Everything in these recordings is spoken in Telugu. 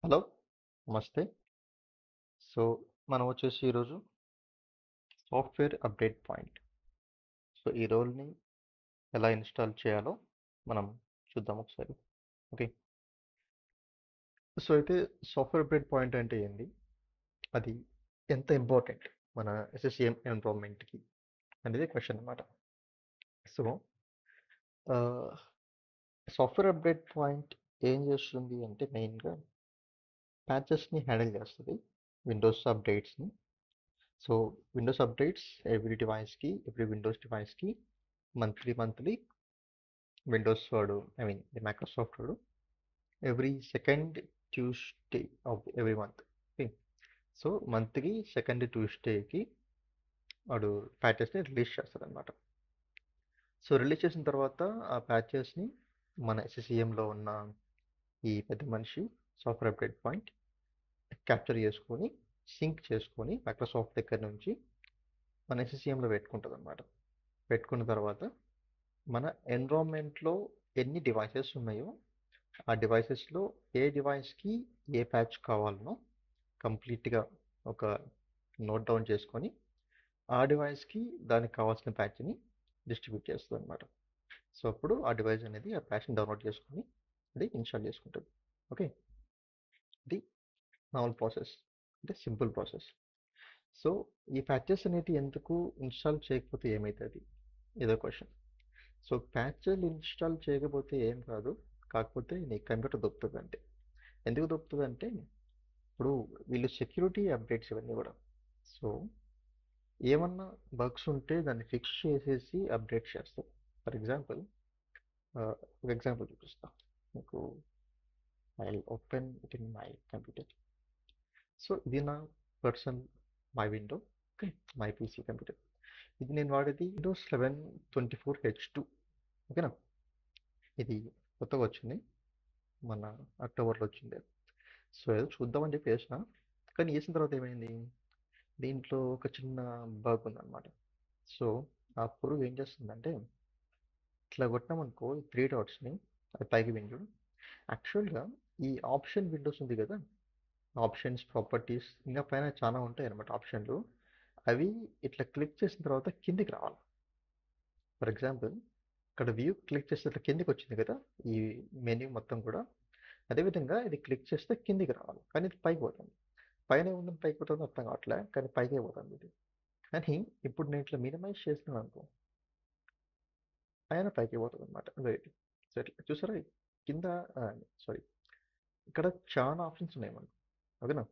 హలో! నమస్తే. సో, మనం వచ్చేసి ఈరోజు సాఫ్ట్‌వేర్ అప్డేట్ పాయింట్. సో, ఈ రోల్‌ని ఎలా ఇన్‌స్టాల్ చేయాలో మనం చూద్దాం ఒకసారి. ఓకే. సో, అయితే సాఫ్ట్‌వేర్ అప్డేట్ పాయింట్ అంటే ఏంది? అది ఎంత ఇంపార్టెంట్ మన ఎస్ఎస్‌సిఎం ఎన్విరాన్మెంట్‌కి అనేది క్వెషన్ అన్నమాట. సో, ఆహ్, సాఫ్ట్‌వేర్ అప్డేట్ పాయింట్ ఏం చేస్తుంది అంటే మెయిన్‌గా ప్యాచెస్‌ని హ్యాండిల్ చేస్తది. విండోస్ అప్డేట్స్‌ని. So, Windows updates every Windows డివైస్‌కి మంత్లీ విండోస్ వాడు ది మైక్రోసాఫ్ట్ వాడు every second Tuesday of every month. Okay. So మంత్కి సెకండ్ ట్యూస్డేకి వాడు ప్యాచెస్ని రిలీజ్ చేస్తాడనమాట. సో రిలీజ్ చేసిన తర్వాత ఆ ప్యాచెస్ని మన ఎస్ఎస్సిఎంలో ఉన్న ఈ పెద్ద మనిషి సాఫ్ట్వేర్ అప్డేట్ పాయింట్ క్యాప్చర్ చేసుకొని సింక్ చేసుకొని మైక్రోసాఫ్ట్ దగ్గర నుంచి మన ఎస్ఎస్సిఎంలో పెట్టుకుంటుంది అనమాట. పెట్టుకున్న తర్వాత మన ఎన్విరాన్మెంట్లో ఎన్ని డివైసెస్ ఉన్నాయో ఆ డివైసెస్లో ఏ డివైస్కి ఏ ప్యాచ్ కావాలనో కంప్లీట్గా ఒక నోట్ డౌన్ చేసుకొని ఆ డివైస్కి దానికి కావాల్సిన ప్యాచ్ని డిస్ట్రిబ్యూట్ చేస్తుంది అనమాట. సో అప్పుడు ఆ డివైస్ అనేది ఆ ప్యాచ్ని డౌన్లోడ్ చేసుకొని అది ఇన్స్టాల్ చేసుకుంటుంది. ఓకే. ఇది మామూలు ప్రాసెస్, అంటే సింపుల్ ప్రాసెస్. సో ఈ ప్యాచెస్ అనేది ఎందుకు ఇన్స్టాల్ చేయకపోతే ఏమవుతుంది ఏదో క్వశ్చన్. సో ప్యాచ్లు ఇన్స్టాల్ చేయకపోతే ఏం కాదు, కాకపోతే నీ కంప్యూటర్ దొరుకుతుంది అంటే. ఎందుకు దొరుకుతుంది అంటే ఇప్పుడు వీళ్ళు సెక్యూరిటీ అప్డేట్స్ ఇవన్నీ కూడా. సో ఏమన్నా బగ్స్ ఉంటే దాన్ని ఫిక్స్ చేసేసి అప్డేట్ చేస్తారు. ఫర్ ఎగ్జాంపుల్ ఒక ఎగ్జాంపుల్ చూపిస్తా మీకు. I open it in my computer. So ఇది నా personal my window. Okay. My PC computer. ఇది నేను వాడేది విండోస్ 11 24H2. ఓకేనా. ఇది కొత్తగా వచ్చింది, మన అక్టోబర్లో వచ్చింది. సో ఏదో చూద్దామని చెప్పి వేసిన, కానీ వేసిన తర్వాత ఏమైంది, దీంట్లో ఒక చిన్న బగ్ ఉందన్నమాట. సో ఆ పురుగు ఏం చేస్తుందంటే ఇట్లా కొట్టామనుకో 3 డాట్స్ని, అది పైకి వింజుడు. యాక్చువల్గా ఈ ఆప్షన్ విండోస్ ఉంది కదా, ఆప్షన్స్ ప్రాపర్టీస్ ఇంకా పైన చాలా ఉంటాయి అనమాట ఆప్షన్లు. అవి ఇట్లా క్లిక్ చేసిన తర్వాత కిందికి రావాలి. ఫర్ ఎగ్జాంపుల్ ఇక్కడ వ్యూ క్లిక్ చేస్తే ఇట్లా కిందికి వచ్చింది కదా, ఈ మెన్యూ మొత్తం కూడా. అదేవిధంగా ఇది క్లిక్ చేస్తే కిందికి రావాలి, కానీ ఇది పైకి పోతుంది. పైన ఉందని పైకి పోతుంది అర్థం కావట్లే, కానీ పైకే పోతుంది ఇది. కానీ ఇప్పుడు నేను ఇట్లా మినిమైజ్ చేసినాను అనుకో, పైన పైకి పోతుంది అనమాట. సో ఇట్లా చూసారా, కింద సారీ, ఇక్కడ చాలా ఆప్షన్స్ ఉన్నాయి మనకు. ఓకేనా.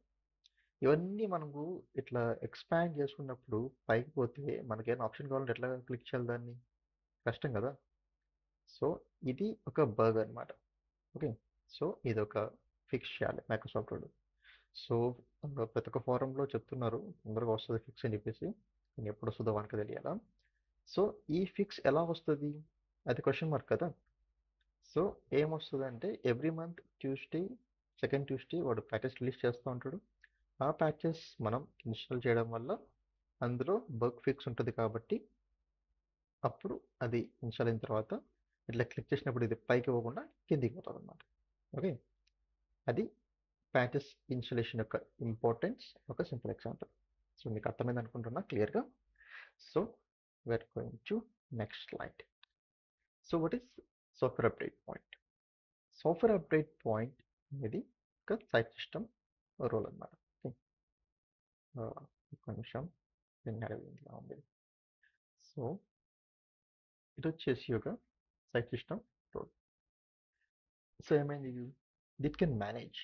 ఇవన్నీ మనకు ఇట్లా ఎక్స్పాండ్ చేసుకున్నప్పుడు పైకి పోతే మనకేమైనా ఆప్షన్ కావాలంటే ఎట్లా క్లిక్ చేయాలి దాన్ని, కష్టం కదా. సో ఇది ఒక బగ్ అనమాట. ఓకే. సో ఇది ఒక ఫిక్స్ చేయాలి మైక్రోసాఫ్ట్ వాళ్ళు. సో ప్రతి ఒక్క ఫోరంలో చెప్తున్నారు తొందరగా వస్తుంది ఫిక్స్ అని చెప్పేసి, కానీ ఎప్పుడు వస్తుందో మనకు తెలియాలా. సో ఈ ఫిక్స్ ఎలా వస్తుంది, అది క్వశ్చన్ మార్క్ కదా. సో ఏమొస్తుందంటే every month Tuesday second Tuesday వాడు ప్యాకేజ్ రిలీజ్ చేస్తూ ఉంటాడు. ఆ ప్యాచెస్ మనం ఇన్స్టాల్ చేయడం వల్ల అందులో బగ్ ఫిక్స్ ఉంటుంది కాబట్టి అప్పుడు అది ఇన్స్టాల్ అయిన తర్వాత ఇట్లా క్లిక్ చేసినప్పుడు ఇది పైకి పోకుండా కిందికి పోతుంది అనమాట. ఓకే. అది ప్యాచెస్ ఇన్స్టాలేషన్ యొక్క ఇంపార్టెన్స్, ఒక సింపుల్ ఎగ్జాంపుల్. సో మీకు అర్థమైంది అనుకుంటున్నా క్లియర్గా. So we are going to next slide. So what is software update point? Software update point అనేది ఒక సైట్ సిస్టమ్ రోల్ అనమాట. ఓకే. ఒక నిమిషం, ఇందులో ఉంది. సో ఇది వచ్చేసి ఒక సైట్ సిస్టమ్ రోల్. సో ఏమైంది, it can manage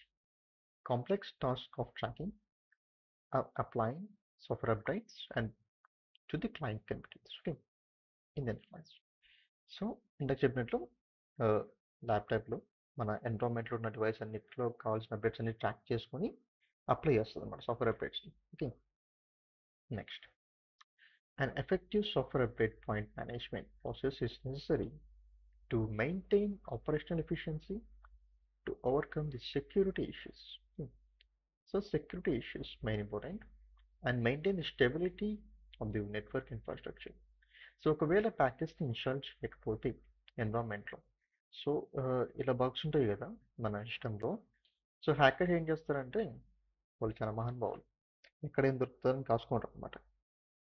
complex task of tracking, applying software updates and to the client computers. Okay. In clients. So ఇందాక చెప్పినట్లు ల్యాప్టాప్లో మన ఎన్విరాన్మెంట్లో ఉన్న డివైస్ అన్నిటిలో కావాల్సిన అప్డేట్స్ అన్ని ట్రాక్ చేసుకొని అప్లై చేస్తుంది అన్నమాట సాఫ్ట్వేర్ అప్డేట్స్ని. Okay. Next, an effective software update point management process is necessary to maintain operational efficiency, to overcome the security issues. Hmm. So security issues main important, and maintain the stability of the network infrastructure. So ఒకవేళ ప్యాకేజ్ని ఇన్స్టాల్ చేయకపోతే ఎన్విరాన్మెంట్లో, సో ఇలా బగ్స్ ఉంటాయి కదా మన సిస్టంలో. సో హ్యాకర్స్ ఏం చేస్తారంటే వాళ్ళు చాలా మహానుభావులు. ఎక్కడేం దొరుకుతుందని కాసుకుంటారు అనమాట.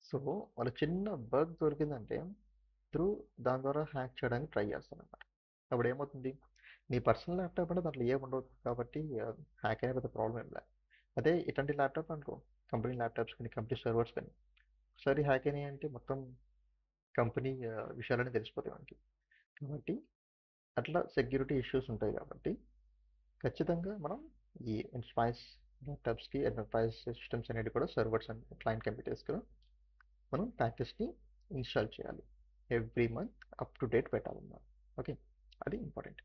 సో వాళ్ళ చిన్న బగ్ దొరికిందంటే త్రూ దాని ద్వారా హ్యాక్ చేయడానికి ట్రై చేస్తారనమాట. అప్పుడు ఏమవుతుంది, నీ పర్సనల్ ల్యాప్టాప్ అంటే దాంట్లో ఏమి ఉండవు కాబట్టి హ్యాక్ అయ్యే పెద్ద ప్రాబ్లం ఏం లేదు. అదే ఇట్లాంటి ల్యాప్టాప్ అనుకో, కంపెనీ ల్యాప్టాప్స్ కానీ కంపెనీ సర్వర్స్ కానీ ఒకసారి హ్యాక్ అయినాయి అంటే మొత్తం కంపెనీ విషయాలన్నీ తెలిసిపోతాయి మనకి. కాబట్టి అట్లా సెక్యూరిటీ ఇష్యూస్ ఉంటాయి కాబట్టి ఖచ్చితంగా మనం ఈ ఎంటర్ప్రైజ్ ల్యాప్టాప్స్కి ఎంటర్ప్రైజ్ సిస్టమ్స్ అనేవి కూడా సర్వర్స్ అండ్ క్లయింట్ కంప్యూటర్స్కి మనం ప్యాకేజ్ని ఇన్స్టాల్ చేయాలి. Every month up to date పెట్టాలన్నమాట. ఓకే, అది ఇంపార్టెంట్.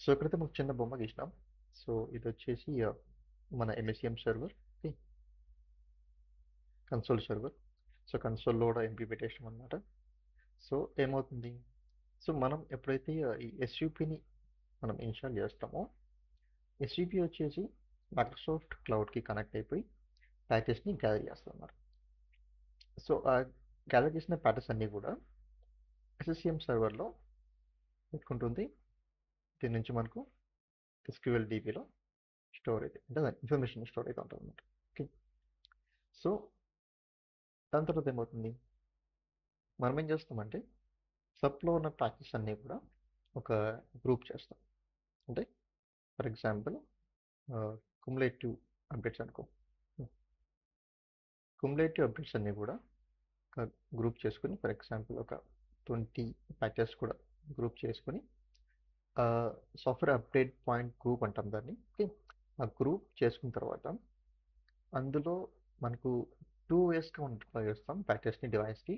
సో ఇక్కడైతే మాకు చిన్న బొమ్మ గీసినాం. సో ఇది వచ్చేసి మన MSCM server, okay, console server. So కన్సోల్లో కూడా ఇంప్లిమెంటేషన్ అనమాట. సో ఏమవుతుంది, సో మనం ఎప్పుడైతే ఈ ఎస్యూపిని మనం ఇన్స్టాల్ చేస్తామో, ఎస్యూపి వచ్చేసి మైక్రోసాఫ్ట్ క్లౌడ్కి కనెక్ట్ అయిపోయి ప్యాకేజ్ని గ్యాదర్ చేస్తుంది అన్నమాట. సో ఆ గ్యాదర్ చేసిన ప్యాకేజ్ అన్నీ కూడా ఎస్ఎస్సిఎం సర్వర్లో పెట్టుకుంటుంది. దీని నుంచి మనకు ఎస్క్యూఎల్ డీబీలో స్టోర్ అయితే అంటే ఇన్ఫర్మేషన్ స్టోర్ అయితే ఉంటుంది అనమాట. ఓకే, సో దాని తర్వాత ఏమవుతుంది, మనం ఏం చేస్తామంటే సబ్లో ఉన్న ప్యాకేజ్ అన్నీ కూడా ఒక గ్రూప్ చేస్తాం. అంటే ఫర్ ఎగ్జాంపుల్ కుములేటివ్ అప్డేట్స్ అనుకో, కుములేటివ్ అప్డేట్స్ అన్నీ కూడా ఒక గ్రూప్ చేసుకుని, ఫర్ ఎగ్జాంపుల్ ఒక 20 ప్యాకేజ్ కూడా గ్రూప్ చేసుకుని సాఫ్ట్వేర్ అప్డేట్ పాయింట్ గ్రూప్ అంటాం దాన్ని. ఓకే, ఆ గ్రూప్ చేసుకున్న తర్వాత అందులో మనకు 2 వేస్గా డిప్లాయ్ చేస్తాం ప్యాకేజ్ని డివైస్కి.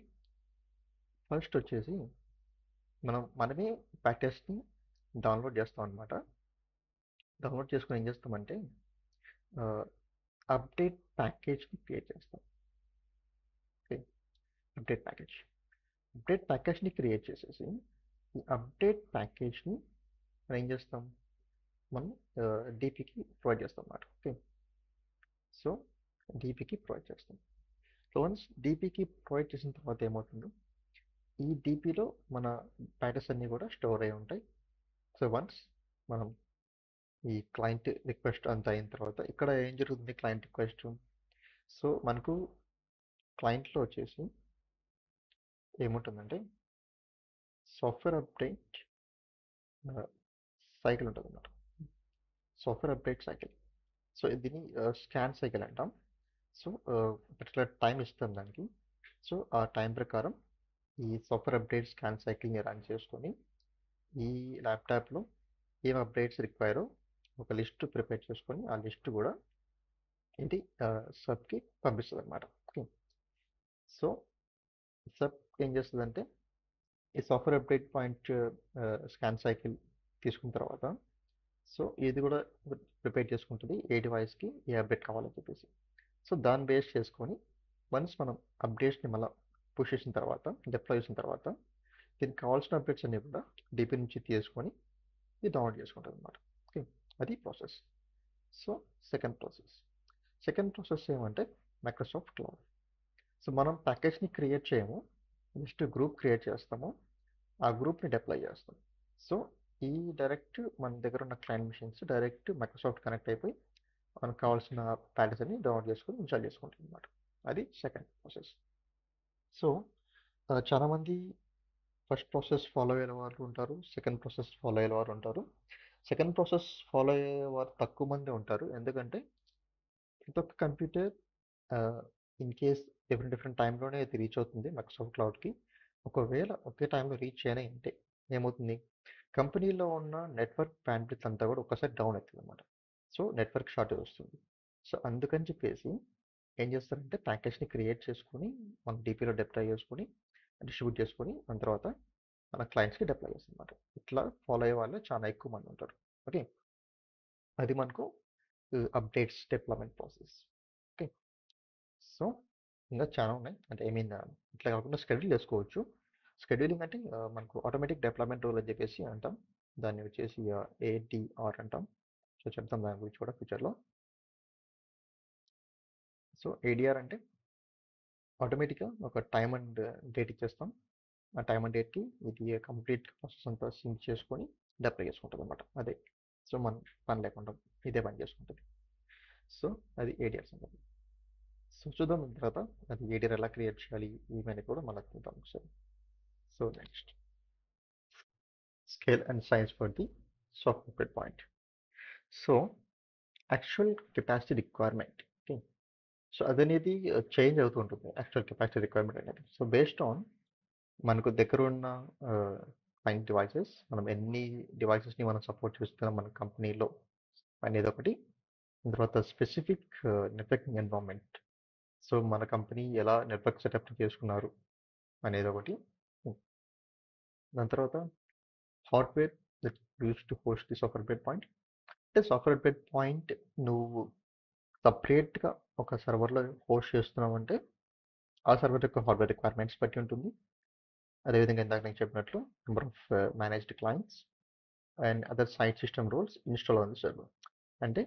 ఫస్ట్ వచ్చేసి మనమే ప్యాకేజ్ని డౌన్లోడ్ చేస్తాం అనమాట. డౌన్లోడ్ చేసుకుని ఏం చేస్తామంటే అప్డేట్ ప్యాకేజ్ని క్రియేట్ చేస్తాం. ఓకే, అప్డేట్ ప్యాకేజ్ని క్రియేట్ చేసేసి ఈ అప్డేట్ ప్యాకేజ్ని మనం ఏం చేస్తాం, మనం డీపీకి ప్రొవైడ్ చేస్తాం అన్నమాట. ఓకే, సో డీపీకి ప్రొవైడ్ చేస్తాం. సో వన్స్ డీపీకి ప్రొవైడ్ చేసిన తర్వాత ఏమవుతుందో, ఈ డీపీలో మన ప్యాకేజ్ అన్నీ కూడా స్టోర్ అయి ఉంటాయి. సో వన్స్ మనం ఈ క్లయింట్ రిక్వెస్ట్ అంతా అయిన తర్వాత ఇక్కడ ఏం జరుగుతుంది, క్లయింట్ రిక్వెస్ట్. సో మనకు క్లయింట్లో వచ్చేసి ఏముంటుందంటే సాఫ్ట్వేర్ అప్డేట్ సైకిల్ ఉంటుంది అన్నమాట. Software update cycle. సో దీన్ని స్కాన్ సైకిల్ అంటాం. సో పర్టికులర్ టైం ఇస్తాం దానికి. సో ఆ టైం ప్రకారం ఈ సాఫ్ట్వేర్ అప్డేట్ స్కాన్ సైకిల్ని రన్ చేసుకొని ఈ ల్యాప్టాప్లో ఏం అప్డేట్స్ రిక్వైరో ఒక లిస్ట్ ప్రిపేర్ చేసుకొని ఆ లిస్ట్ కూడా ఇది సబ్కి పంపిస్తుంది అనమాట. ఓకే, సో సబ్ ఏం చేస్తుందంటే ఈ software update point scan cycle తీసుకున్న తర్వాత సో ఇది కూడా ప్రిపేర్ చేసుకుంటుంది ఏ డివైస్కి ఏ అప్డేట్ కావాలని చెప్పేసి. సో దాన్ని బేస్ చేసుకొని వన్స్ మనం అప్డేట్స్ని మళ్ళీ పుష్ చేసిన తర్వాత డిప్లాయ్ చేసిన తర్వాత దీనికి కావాల్సిన అప్డేట్స్ అన్నీ కూడా డిపి నుంచి తీసుకొని ఇది డౌన్లోడ్ చేసుకుంటుంది అనమాట. ఓకే, అది ప్రాసెస్. సో సెకండ్ ప్రాసెస్ ఏమంటే మైక్రోసాఫ్ట్ క్లౌడ్. సో మనం ప్యాకేజ్ని క్రియేట్ చేయము, జస్ట్ గ్రూప్ క్రియేట్ చేస్తాము, ఆ గ్రూప్ని డిప్లాయ్ చేస్తాం. సో ఈ డైరెక్ట్ మన దగ్గర ఉన్న client machines direct Microsoft connect అయిపోయి మనకు కావాల్సిన ప్యాకేజ్ అని డౌన్లోడ్ చేసుకొని ఇన్స్టాల్ చేసుకుంటుంది అనమాట. అది సెకండ్ ప్రాసెస్. సో చాలామంది ఫస్ట్ ప్రాసెస్ ఫాలో అయ్యే వారు ఉంటారు, సెకండ్ ప్రాసెస్ ఫాలో అయ్యే వారు ఉంటారు. సెకండ్ ప్రాసెస్ ఫాలో అయ్యే వారు తక్కువ మంది ఉంటారు, ఎందుకంటే ప్రతి ఒక్క కంప్యూటర్ ఇన్ కేస్ డిఫరెంట్ టైంలోనే అది రీచ్ అవుతుంది మైక్రోసాఫ్ట్ క్లౌడ్కి. ఒకవేళ ఒకే టైంలో రీచ్ అయినా అంటే ఏమవుతుంది, కంపెనీలో ఉన్న నెట్వర్క్ బ్యాండ్విడ్త్ అంతా కూడా ఒకసారి డౌన్ అవుతుంది అనమాట. సో నెట్వర్క్ షార్టేజ్ వస్తుంది. సో అందుకని చెప్పేసి ఏం చేస్తారంటే ప్యాకేజ్ని క్రియేట్ చేసుకొని మన డీపీలో డిప్లాయ్ చేసుకొని డిస్ట్రిబ్యూట్ చేసుకొని దాని తర్వాత మన క్లయింట్స్కి డిప్లాయ్ చేస్తాం అనమాట. ఇట్లా ఫాలో అయ్యే వాళ్ళు చాలా ఎక్కువ మంది ఉంటారు. ఓకే, అది మనకు updates deployment process. Okay, so ఇంకా చాలా ఉన్నాయి, అంటే ఐ మీన్ ఇట్లా కాకుండా షెడ్యూల్ చేసుకోవచ్చు. షెడ్యూలింగ్ అంటే మనకు ఆటోమేటిక్ డిప్లాయ్మెంట్ రూల్ అని చెప్పేసి అంటాం. దాన్ని వచ్చేసి ఏడిఆర్ అంటాం. సో చెప్తాం దాని గురించి కూడా ఫ్యూచర్లో. సో ఏడిఆర్ అంటే ఆటోమేటిక్గా ఒక టైం అండ్ డేట్ ఇచ్చేస్తాం. ఆ టైం అండ్ డేట్కి ఇది కంప్లీట్ ప్రాసెస్ అంతా సింక్ చేసుకొని డిప్లాయ్ చేసుకుంటుంది అనమాట. అదే సో మనం పని లేకుండా ఇదే పని చేసుకుంటుంది. సో అది ఏడిఆర్ సంగతి. సో చూద్దాం దీని తర్వాత అది ఏడిఆర్ ఎలా క్రియేట్ చేయాలి ఇవన్నీ కూడా మళ్ళీ చూద్దాం ఒకసారి. So next scale and science for the software update point. So actual capacity requirement, okay, so అదనేది చేంజ్ అవుతూ ఉంటుంది యాక్చువల్ కెపాసిటీ రిక్వైర్మెంట్ అనేది. సో బేస్డ్ ఆన్ మనకు దగ్గర ఉన్న క్లయింట్ డివైసెస్, మనం ఎన్ని డివైసెస్ని మనం సపోర్ట్ చేస్తున్నాం మన కంపెనీలో అనేది ఒకటి. దాని తర్వాత స్పెసిఫిక్ నెట్వర్కింగ్ ఎన్విరాన్మెంట్, సో మన కంపెనీ ఎలా నెట్వర్క్ సెటప్ చేసుకున్నారు అనేది ఒకటి. దాని తర్వాత hardware that use to host the software update point. అంటే సాఫ్ట్వేర్ అప్డేట్ పాయింట్ నువ్వు సపరేట్గా ఒక సర్వర్లో హోస్ట్ చేస్తున్నావు అంటే ఆ సర్వర్ యొక్క హార్డ్వేర్ రిక్వైర్మెంట్స్ బట్టి ఉంటుంది. అదేవిధంగా ఇందాక నేను చెప్పినట్లు number of managed clients and other site system roles install on the server. అంటే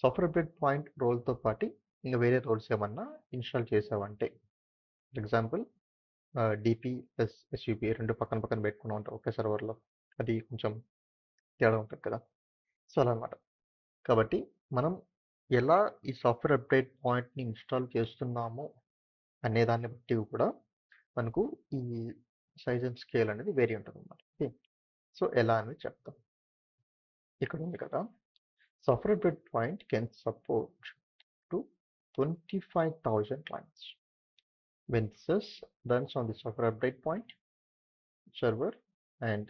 సాఫ్ట్వేర్ అప్డేట్ పాయింట్ రోల్తో పాటు ఇంకా వేరే రోల్స్ ఏమన్నా ఇన్స్టాల్ చేసావంటే, for example DP plus SUP రెండు పక్కన పక్కన పెట్టుకుని ఉంటాం ఒకే సర్వర్లో, అది కొంచెం తేడా ఉంటుంది కదా. సో అలా అనమాట. కాబట్టి మనం ఎలా ఈ సాఫ్ట్వేర్ అప్డేట్ పాయింట్ని ఇన్స్టాల్ చేస్తున్నాము అనే దాన్ని బట్టి కూడా మనకు ఈ సైజ్ అండ్ స్కేల్ అనేది వేరీ ఉంటుంది అనమాట. ఓకే, సో ఎలా అనేది చెప్తాం. ఇక్కడ ఉంది కదా, software update point can support to 25,000 clients when this runs on the software update point server and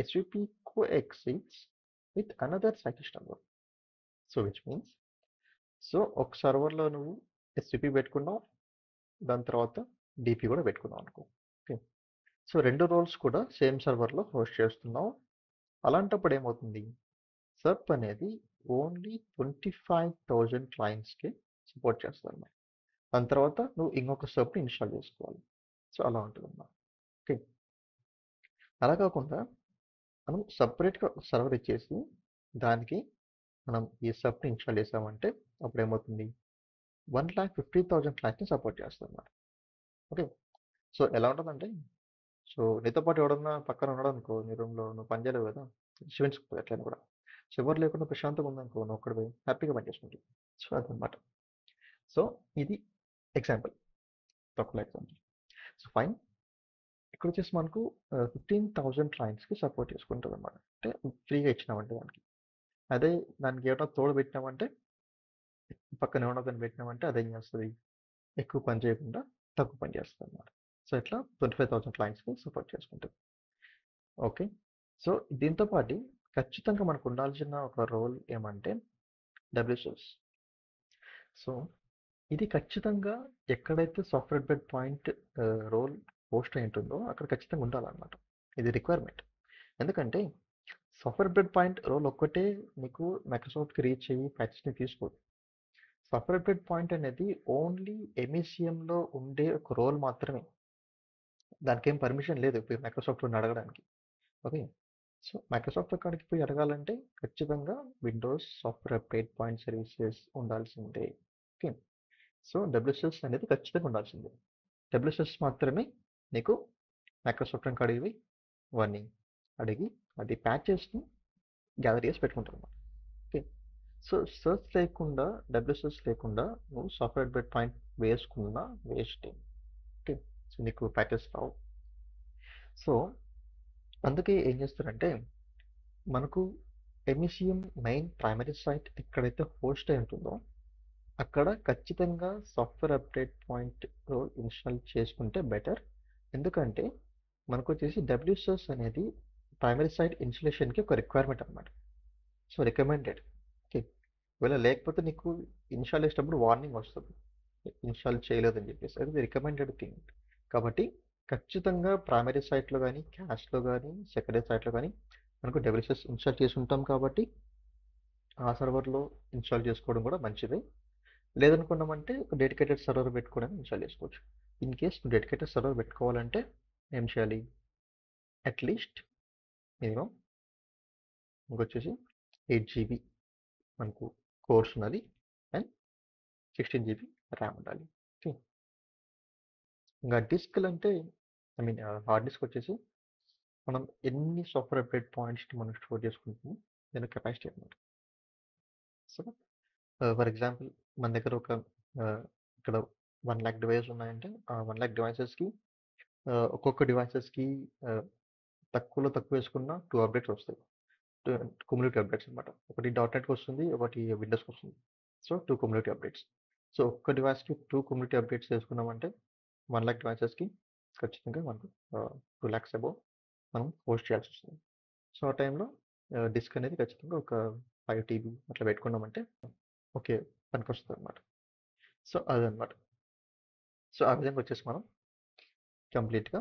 SVP coexists with another site system. So which means, so ఒక సర్వర్లో నువ్వు ఎస్విపి పెట్టుకున్నావు, దాని తర్వాత డిపి కూడా పెట్టుకున్నావు అనుకో. ఓకే, సో రెండు రోల్స్ కూడా సేమ్ సర్వర్లో హోస్ట్ చేస్తున్నావు. అలాంటప్పుడు ఏమవుతుంది, సర్ప్ అనేది ఓన్లీ 25,000 క్లయింట్స్కి సపోర్ట్ చేస్తుంది అన్నమాట. దాని తర్వాత నువ్వు ఇంకొక సర్ప్ని ఇన్స్టాల్ చేసుకోవాలి. సో అలా ఉంటుంది అన్నమాట. ఓకే, అలా కాకుండా మనం సపరేట్గా సర్వర్ ఇచ్చేసి దానికి మనం ఈ సర్ప్ని ఇన్స్టాల్ చేసామంటే అప్పుడు ఏమవుతుంది, 1,50,000 క్లయింట్స్ని సపోర్ట్ చేస్తుంది అన్నమాట. ఓకే, సో ఎలా ఉంటుందంటే, సో నీతో పాటు ఎవడన్నా పక్కన ఉన్నాడు అనుకో, నీ రూమ్లో నువ్వు పని చేయలేవు కదా, శివించుకుంటుంది ఎట్లయినా కూడా. సో ఎవరు లేకుండా ప్రశాంతంగా ఉందనుకో, నువ్వు ఒక్కడి పోయి హ్యాపీగా పనిచేసుకుంటుంది. సో అదనమాట. సో ఇది ఎగ్జాంపుల్, తక్కువ ఎగ్జాంపుల్. సో ఫైన్, ఇక్కడ వచ్చేసి మనకు 15,000 క్లయింట్స్కి సపోర్ట్ చేసుకుంటుంది అనమాట. అంటే ఫ్రీగా ఇచ్చినామంటే దానికి. అదే దానికి ఏమైనా తోడు పెట్టినామంటే, పక్కన ఏమైనా దాన్ని పెట్టినామంటే అదేం చేస్తుంది, ఎక్కువ పని చేయకుండా తక్కువ పని చేస్తుంది అనమాట. సో ఇట్లా 25,000 క్లయింట్స్కి సపోర్ట్ చేసుకుంటుంది. ఓకే, సో దీంతో పాటు ఖచ్చితంగా మనకు ఉండాల్సిన ఒక రోల్ ఏమంటే డబ్ల్యూసిఎస్. సో ఇది ఖచ్చితంగా ఎక్కడైతే software update point role post అయి ఉంటుందో అక్కడ ఖచ్చితంగా ఉండాలన్నమాట. ఇది రిక్వైర్మెంట్. ఎందుకంటే సాఫ్ట్వేర్ అప్డేట్ పాయింట్ రోల్ ఒక్కటే మీకు మైక్రోసాఫ్ట్కి రీచ్ అయ్యి ప్యాచెస్ని తీసుకోదు. సాఫ్ట్వేర్ అప్డేట్ పాయింట్ అనేది ఓన్లీ ఎంఈసిఎంలో ఉండే ఒక రోల్ మాత్రమే. దానికి ఏం పర్మిషన్ లేదు ఇప్పుడు మైక్రోసాఫ్ట్ అడగడానికి. ఓకే, సో మైక్రోసాఫ్ట్ అక్కడికి పోయి అడగాలంటే ఖచ్చితంగా Windows software update point services ఉండాల్సిందే. ఓకే, సో డబ్ల్యూసిఎస్ అనేది ఖచ్చితంగా ఉండాల్సిందే. డబ్ల్యూసిఎస్ మాత్రమే నీకు మైక్రోసాఫ్ట్ అడిగి వాడిని అడిగి అది ప్యాచెస్ని గ్యాదర్ చేసి పెట్టుకుంటారు అన్నమాట. ఓకే, సో సర్చ్ లేకుండా డబ్ల్యూసిఎస్ లేకుండా నువ్వు సాఫ్ట్వేర్ అప్డేట్ పాయింట్ వేసుకున్నా వేస్ట్. ఓకే, సో నీకు ప్యాచెస్ రావు. సో అందుకే ఏం చేస్తారంటే, మనకు ఎంఈసిఎం మెయిన్ ప్రైమరీ సైట్ ఎక్కడైతే హోస్ట్ అయి ఉంటుందో అక్కడ ఖచ్చితంగా software update point role install చేసుకుంటే బెటర్. ఎందుకంటే మనకు వచ్చేసి డబ్ల్యూసిఎస్ అనేది ప్రైమరీ సైట్ ఇన్స్టలేషన్కి ఒక రిక్వైర్మెంట్ అనమాట. So recommended. ఓకే, ఒకవేళ లేకపోతే నీకు ఇన్స్టాల్ చేసేటప్పుడు వార్నింగ్ వస్తుంది, ఇన్స్టాల్ చేయలేదని చెప్పేసి. అది రికమెండెడ్ థింగ్. కాబట్టి ఖచ్చితంగా ప్రైమరీ సైట్లో కానీ క్యాష్లో కానీ సెకండరీ సైట్లో కానీ మనకు డబ్ల్యూసిఎస్ ఇన్స్టాల్ చేసి ఉంటాం కాబట్టి ఆ సర్వర్లో ఇన్స్టాల్ చేసుకోవడం కూడా మంచిదే. లేదనుకున్నామంటే ఒక డెడికేటెడ్ సర్వర్ పెట్టుకోవడానికి ఇన్స్టాల్ చేసుకోవచ్చు. ఇన్ కేస్ డెడికేటెడ్ సర్వర్ పెట్టుకోవాలంటే ఏం చేయాలి, అట్లీస్ట్ మినిమం ఇంకొచ్చేసి 8 GB మనకు కోర్స్ ఉన్నది అండ్ 16 GB ర్యామ్ ఉండాలి. ఓకే, ఇంకా డిస్క్లు అంటే ఐ మీన్ హార్డ్ డిస్క్ వచ్చేసి మనం ఎన్ని సాఫ్ట్వేర్ అప్డేట్ పాయింట్స్ని మనం స్టోర్ చేసుకుంటామో దాని కెపాసిటీ అనమాట. సో, ఫర్ ఎగ్జాంపుల్ మన దగ్గర ఒక ఇక్కడ 1,00,000 డివైసెస్ ఉన్నాయంటే, ఆ 1,00,000 డివైసెస్‌కి ఒక్కొక్క డివైసెస్‌కి ఆహ్, తక్కువలో తక్కువ వేసుకున్న 2 అప్డేట్స్ వస్తాయి. టు క్యుములేటివ్ అప్డేట్స్ అనమాట. ఒకటి డాట్ నెట్‌కి వస్తుంది. ఒకటి విండోస్‌కి వస్తుంది. So, 2 cumulative updates. సో, ఒక్క డివైస్‌కి 2 క్యుములేటివ్ అప్డేట్స్ చేసుకున్నామంటే 1,00,000 డివైసెస్‌కి ఖచ్చితంగా మనకు 2,00,000 అబోవ్ మనం హోస్ట్ చేయాల్సొస్తుంది. సో, ఆ టైంలో డిస్క్ అనేది ఖచ్చితంగా ఒక 5 టీబీ అట్లా పెట్టుకున్నామంటే ఓకే. పనికొస్తదనమాట. సో, అదనమాట. సో, ఆ విధంగా వచ్చేసి మనం కంప్లీట్‌గా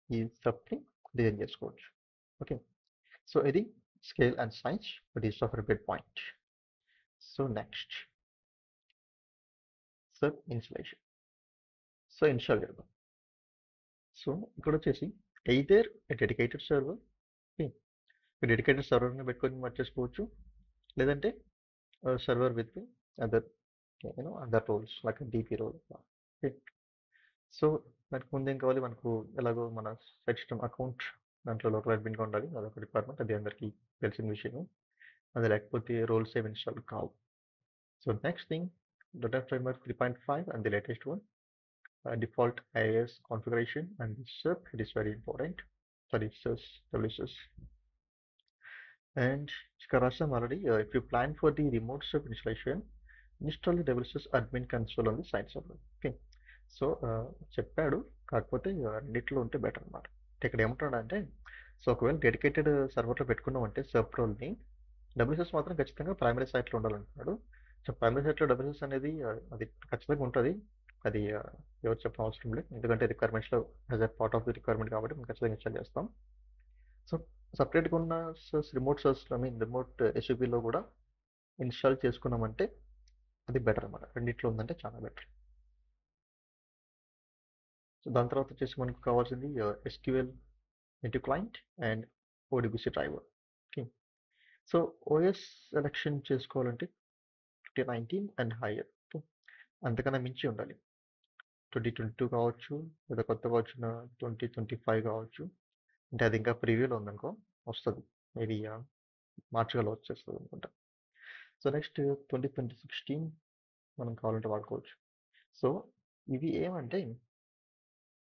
ఈ సబ్‌ని డిజైన్ చేసుకోవచ్చు. ఓకే. సో, ఇది scale and size for the software build point. So, next SUP installation. So, install చేద్దాం. సో, ఇక్కడొచ్చేసి either a dedicated server okay. Dedicated సర్వర్‌ని పెట్టుకొని వర్క్ చేసుకోవచ్చు. లేదంటే server with other other roles like DP role. Okay. So, దానికి ముందేం కావాలి మనకు ఎలాగో మన సిస్టమ్ అకౌంట్ దాంట్లో లోకల్ అడ్మిన్‌గా ఉండాలి. అదొక రిక్వైర్మెంట్. అది అందరికీ తెలిసిన విషయమే. అది లేకపోతే రోల్స్ ఏమి ఇన్‌స్టాల్ కావు. So, next thing .NET Framework 3.5 and the latest one. Default IIS configuration and the SIP, it is very important. Sorry, SIS, WSIS. And Karasam already, if you plan for the remote SIP installation, install the WSIS admin console on the site server. Okay. So చెప్పాడు కాకపోతే రెండిట్లో ఉంటే బెటర్ అనమాట. ఇక్కడ ఏమంటాడంటే సో ఒకవేళ డెడికేటెడ్ సర్వర్లో పెట్టుకున్నామంటే సబ్ రోల్ని డబ్ల్యూఎస్ఎస్ మాత్రం ఖచ్చితంగా ప్రైమరీ సైట్లో ఉండాలంటున్నాడు. సో ప్రైమరీ సైట్లో డబ్ల్యూఎస్ఎస్ అనేది అది ఖచ్చితంగా ఉంటుంది. అది ఎవరు చెప్పడం అవసరం లేదు. ఎందుకంటే రిక్వైర్మెంట్స్లో as a part of the requirement కాబట్టి మేము ఖచ్చితంగా ఇన్స్టాల్ చేస్తాం. సో సపరేట్గా ఉన్న remote search I mean remote ఎస్యూపీలో కూడా ఇన్స్టాల్ చేసుకున్నామంటే అది బెటర్ అనమాట. రెండిట్లో ఉందంటే చాలా బెటర్. సో దాని తర్వాత వచ్చేసి మనకు కావాల్సింది SQL into client and ODBC driver. Okay. So OS selection చేసుకోవాలంటే 2019 అండ్ హైయర్. ఓకే. అంతకన్నా మించి ఉండాలి. 2022 కావచ్చు లేదా కొత్తగా వచ్చిన 2025 కావచ్చు. అంటే అది ఇంకా ప్రీవ్యూలో ఉందనుకో వస్తుంది. మేబీ మార్చిలో వచ్చేస్తుంది అనుకుంటా. సో నెక్స్ట్ 2016 మనం కావాలంటే వాడుకోవచ్చు. సో ఇవి ఏమంటే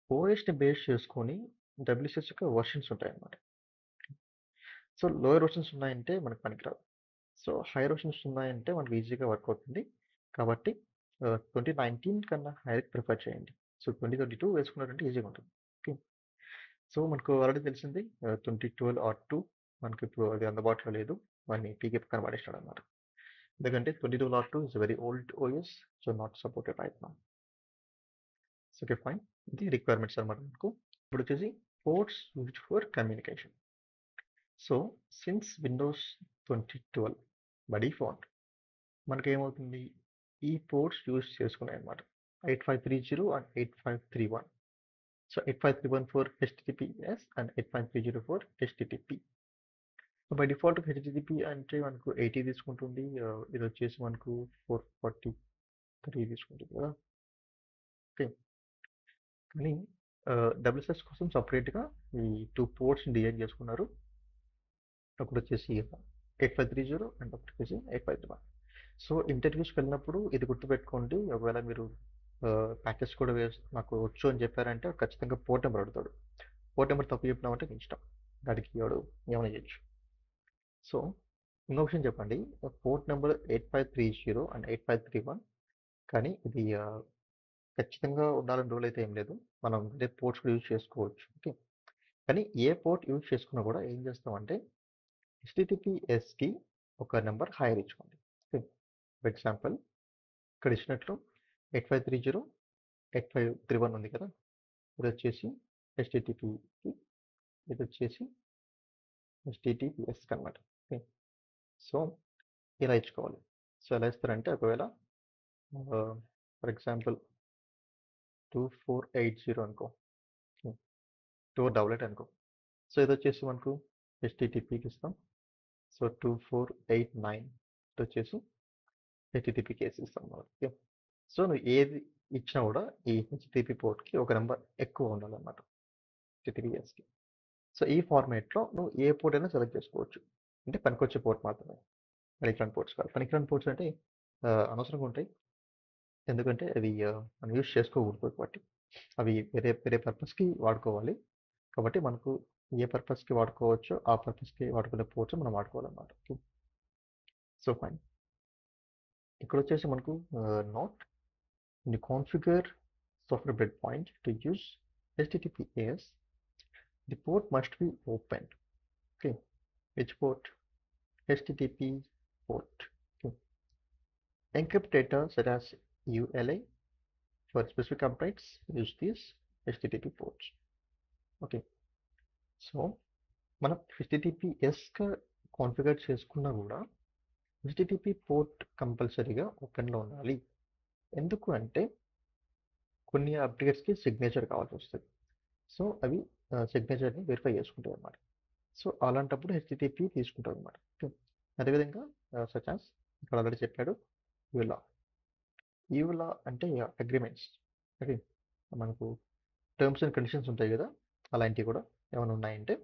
ఓఎస్ని బేస్ చేసుకొని డబ్ల్యూసిఎస్ యొక్క వర్షన్స్ ఉంటాయన్నమాట. సో లోయర్ వర్షన్స్ ఉన్నాయంటే మనకు పనికిరాదు. సో హైయర్ వర్షన్స్ ఉన్నాయంటే మనకు ఈజీగా వర్క్ అవుతుంది. కాబట్టి 2019 కన్నా హైయర్ ప్రిఫర్ చేయండి. సో 2022 వేసుకున్నారంటే ఈజీగా ఉంటుంది. ఓకే. సో మనకు ఆల్రెడీ తెలిసింది 2012 R2 మనకి ఇప్పుడు అది అందుబాటులో లేదు. వాడిని పీకే పక్కన పడేసాడు అనమాట. ఎందుకంటే 2012 R2 is very old OS. So not supported right now. So okay fine. ఇది రిక్వైర్మెంట్స్ అనమాట మనకు. ఇప్పుడు వచ్చేసి ports used for communication. So since Windows 2012 by default మనకేమవుతుంది ఈ పోర్ట్స్ యూజ్ చేసుకున్నాయి అనమాట. 8530 అండ్ 8531. సో 8531 for HTTPS and 8530 for HTTP. So by default HTTP అంటే మనకు 80 తీసుకుంటుంది. ఇది వచ్చేసి మనకు 443 తీసుకుంటుంది కదా. ఓకే. కానీ డబ్ల్యూఎస్ఎస్ కోసం సపరేట్గా ఈ 2 పోర్ట్స్ని డిజైన్ చేసుకున్నారు. ఒకటి వచ్చేసి 8530 అండ్ ఒకటి వచ్చేసి 8531. సో ఇంటర్వ్యూస్కి వెళ్ళినప్పుడు ఇది గుర్తుపెట్టుకోండి. ఒకవేళ మీరు ప్యాకేజ్ కూడా నాకు వచ్చు అని చెప్పారంటే ఖచ్చితంగా పోర్ట్ నెంబర్ అడుగుతాడు. పోర్ట్ నెంబర్ తప్పు చెప్పినామంటే మీ ఇష్టం. దానికి వాడు ఏమైనా చేయొచ్చు. సో ఇంకో విషయం చెప్పండి. పోర్ట్ నెంబర్ 8530 అండ్ 8531 కానీ ఇది ఖచ్చితంగా ఉండాలని రూల్ అయితే ఏం లేదు. మనం వేరే పోర్ట్స్ కూడా యూజ్ చేసుకోవచ్చు. ఓకే. కానీ ఏ పోర్ట్ యూజ్ చేసుకున్నా కూడా ఏం చేస్తామంటే HTTPSకి ఒక నెంబర్ హైయర్ ఇచ్చుకోండి. ఓకే. ఫర్ ఎగ్జాంపుల్ ఇక్కడ ఇచ్చినట్లు 8530 8531 ఉంది కదా. ఇది వచ్చేసి HTTPకి, ఇది వచ్చేసి HTTPS అనమాట. ఓకే. సో ఇలా ఇచ్చుకోవాలి. సో ఎలా ఇస్తారంటే ఒకవేళ ఫర్ ఎగ్జాంపుల్ 2480 అనుకో, 2488 అనుకో. సో ఇది వచ్చేసి మనకు HTTPకి ఇస్తాం. సో 2489 ఇది వచ్చేసి HTTPకి ఇస్తాం అన్నమాట. ఓకే. సో నువ్వు ఏది ఇచ్చినా కూడా ఈ HTTP పోర్ట్కి ఒక నెంబర్ ఎక్కువ ఉండాలన్నమాట HTTPSకి. సో ఈ ఫార్మేట్లో నువ్వు ఏ పోర్ట్ అయినా సెలెక్ట్ చేసుకోవచ్చు. అంటే పనికొచ్చే పోర్ట్ మాత్రమే. పనికిరాని పోర్ట్స్ కాదు. పనికిరాని పోర్ట్స్ అంటే అనవసరంగా ఉంటాయి. ఎందుకంటే అవి మనం యూజ్ చేసుకోకూడదు కాబట్టి. అవి వేరే వేరే పర్పస్‌కి వాడుకోవాలి. కాబట్టి మనకు ఏ పర్పస్‌కి వాడుకోవచ్చో ఆ పర్పస్‌కి వాడుకునే పోర్ట్స్ మనం వాడుకోవాలన్నమాట. So fine. ఇక్కడొచ్చేసి మనకు note the configure software breakpoint to use HTTPS, the port must be open. Okay, which port? HTTP port. Okay. Encrypt data such as ULA for specific updates use these HTTP ports. Okay, so మనం HTTPSగా కాన్ఫిగర్ చేసుకున్నా కూడా HTTP పోర్ట్ కంపల్సరీగా ఓపెన్లో ఉండాలి. ఎందుకు అంటే కొన్ని అప్డేట్స్కి సిగ్నేచర్ కావాల్సి వస్తుంది. సో అవి సిగ్నేచర్ని వెరిఫై చేసుకుంటాయి అన్నమాట. సో అలాంటప్పుడు HTTP తీసుకుంటాం అనమాట. అదేవిధంగా సచాస్ ఇక్కడ ఆల్రెడీ చెప్పాడు యూలా. యూలా అంటే అగ్రిమెంట్స్. ఓకే, మనకు టర్మ్స్ అండ్ కండిషన్స్ ఉంటాయి కదా, అలాంటివి కూడా ఏమైనా ఉన్నాయంటే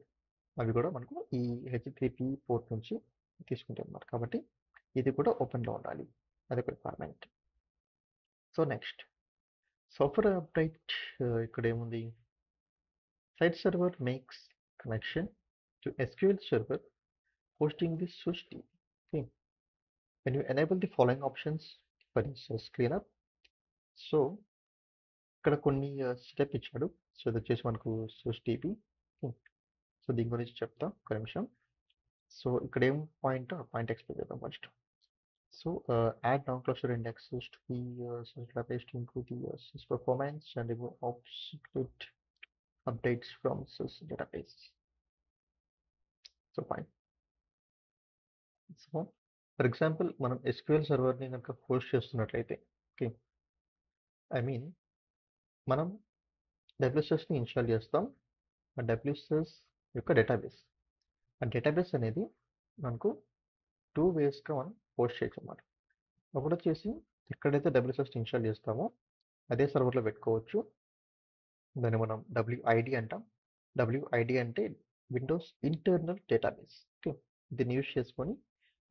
అవి కూడా మనకు ఈ HTTP పోర్ట్ నుంచి తీసుకుంటాం అనమాట. కాబట్టి ఇది కూడా ఓపెన్లో ఉండాలి, అదొక requirement. So next software update. ఇక్కడ ఏముంది? Site server makes connection to SQL server hosting the SUS DB. Okay. When you enable the following options for instance cleanup, so ఇక్కడ కొన్ని స్టెప్ ఇచ్చాడు. సో ఇది వచ్చేసి మనకు SUS DB. సో దీని గురించి చెప్తా ఒక నిమిషం. సో ఇక్కడ ఏం పాయింట్ ఎక్స్ప్లెయిన్ చేద్దాం first. So add non cluster indexes to the SUS database to improve the SUS performance and remove obsolete updates from SUS database. So fine. So for example మనం SQL సర్వర్ని కనుక హోస్ట్ చేస్తున్నట్లయితే, ఓకే, ఐ మీన్ మనం WSSని ఇన్స్టాల్ చేస్తాం. ఆ WSS యొక్క డేటాబేస్. ఆ డేటాబేస్ అనేది మనకు 2 వేస్గా మనం హోస్ట్ చేయొచ్చు అన్నమాట. ఒకటి వచ్చేసి ఎక్కడైతే WSS ఇన్స్టాల్ చేస్తామో అదే సర్వర్లో పెట్టుకోవచ్చు. దాన్ని మనం WID అంటాం. WID అంటే విండోస్ ఇంటర్నల్ డేటాబేస్. ఓకే, దీన్ని యూజ్ చేసుకొని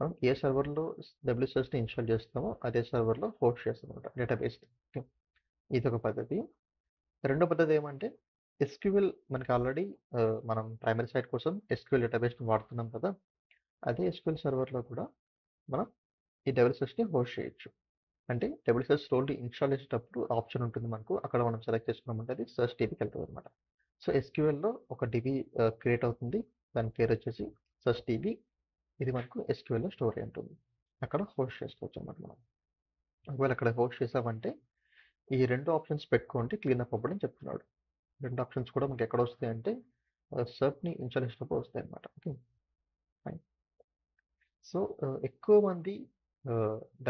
మనం ఏ సర్వర్లో WSSని ఇన్స్టాల్ చేస్తామో అదే సర్వర్లో హోస్ట్ చేస్తాం అనమాట డేటాబేస్. ఓకే, ఇదొక పద్ధతి. రెండో పద్ధతి ఏమంటే SQL మనకి ఆల్రెడీ మనం ప్రైమరీ సైట్ కోసం SQL డేటాబేస్ని వాడుతున్నాం కదా, అదే SQL సర్వర్లో కూడా మనం ఈ WSSని హోస్ట్ చేయొచ్చు. అంటే WSS రోల్ని ఇన్స్టాల్ చేసేటప్పుడు ఆప్షన్ ఉంటుంది మనకు, అక్కడ మనం సెలెక్ట్ చేసుకున్నామంటే అది సర్చ్ DBకి వెళ్తుంది అనమాట. సో SQLలో ఒక DB క్రియేట్ అవుతుంది, దాని పేరు వచ్చేసి సర్చ్ DB. ఇది మనకు SQLలో స్టోర్ అయి ఉంటుంది, అక్కడ హోస్ట్ చేసుకోవచ్చు అన్నమాట మనం. ఒకవేళ అక్కడ హోస్ట్ చేసామంటే ఈ రెండు ఆప్షన్స్ పెట్టుకోండి క్లీనప్ అవ్వడం చెప్తున్నాడు. రెండు ఆప్షన్స్ కూడా మనకి ఎక్కడ వస్తాయి అంటే సర్ప్ని ఇన్స్టాల్ చేసినప్పుడు వస్తాయి అన్నమాట. Okay fine. సో ఎక్కువ మంది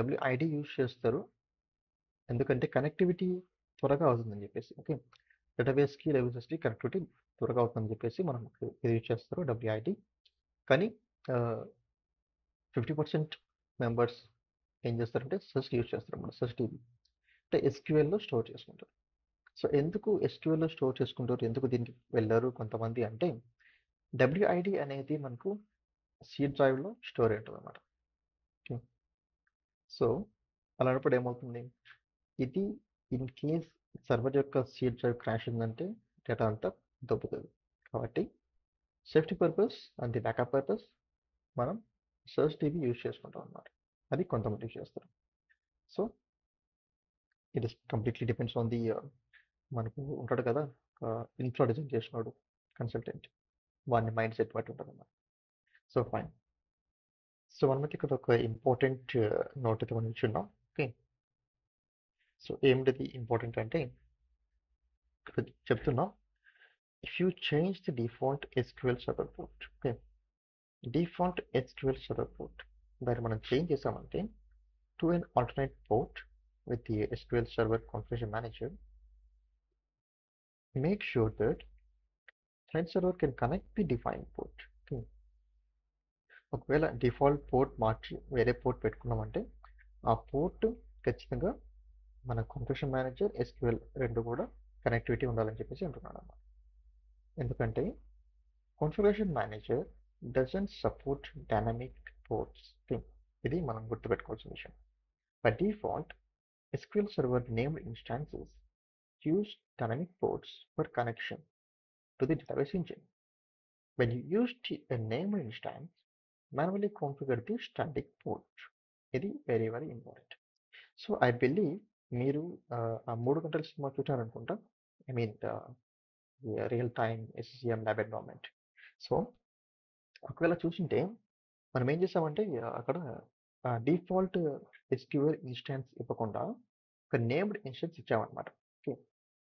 WID యూజ్ చేస్తారు, ఎందుకంటే కనెక్టివిటీ త్వరగా అవుతుందని చెప్పేసి. ఓకే, డేటాబేస్కి WSSకి కనెక్టివిటీ త్వరగా అవుతుందని చెప్పేసి మనం ఇది యూజ్ చేస్తారు WID. కానీ 50% మెంబర్స్ ఏం చేస్తారంటే సర్చ్ యూజ్ చేస్తారు అన్నమాట. సర్చ్ DB అంటే SQLలో స్టోర్ చేసుకుంటారు. సో ఎందుకు SQLలో స్టోర్ చేసుకుంటారు, ఎందుకు దీనికి వెళ్ళారు కొంతమంది అంటే WID అనేది మనకు C డ్రైవ్లో స్టోర్ అయి ఉంటుంది అన్నమాట. ఓకే, సో అలాంటప్పుడు ఏమవుతుంది, ఇది ఇన్ కేస్ సర్వర్ యొక్క C డ్రైవ్ క్రాష్ ఉందంటే డేటా అంతా దొబ్బుతుంది. కాబట్టి safety purpose and the backup purpose మనం సర్చ్ DB యూజ్ చేసుకుంటాం అన్నమాట. అది కొంతమంది యూజ్ చేస్తారు. So it is completely depends on the మనకు ఉంటాడు కదా ఇన్ఫ్రా డిజైన్ చేసినాడు కన్సల్టెంట్, వాడిని మైండ్ సెట్ బట్టి ఉంటుంది అన్నమాట. So fine. సో మనమైతే ఇక్కడ ఒక ఇంపార్టెంట్ నోట్ అయితే మనం ఇచ్చున్నాం. ఓకే, సో ఏమిటది ఇంపార్టెంట్ అంటే ఇక్కడ చెప్తున్నాం, if you change the default SQL server port. Okay, default SQL server port దాన్ని మనం చేంజ్ చేసామంటే to an alternate port with the SQL Server Configuration Manager, make sure that site server can connect the defined port. Okay. ఒకవేళ డిఫాల్ట్ పోర్ట్ మార్చి వేరే పోర్ట్ పెట్టుకున్నామంటే ఆ పోర్ట్ ఖచ్చితంగా మన కాన్ఫిగరేషన్ మేనేజర్ SQL రెండు కూడా కనెక్టివిటీ ఉండాలని చెప్పేసి అంటున్నాడు అన్నమాట. ఎందుకంటే configuration manager doesn't support dynamic ports. ఇది మనం గుర్తుపెట్టుకోవాల్సిన విషయం. By default SQL Server named instances use dynamic ports for connection to the database engine. When you use a named instance, manually configure the static port. ఇది very very important. So I believe మీరు ఆ 3 గంటల సినిమా చూసారనుకుంటా. I mean real time SCM lab environment. So ఒకవేళ చూసింటే మనం ఏం చేసామంటే అక్కడ డిఫాల్ట్ SQL ఇన్స్టాన్స్ ఇవ్వకుండా ఒక నేమ్డ్ ఇన్స్టాన్స్ ఇచ్చామన్నమాట. ఓకే,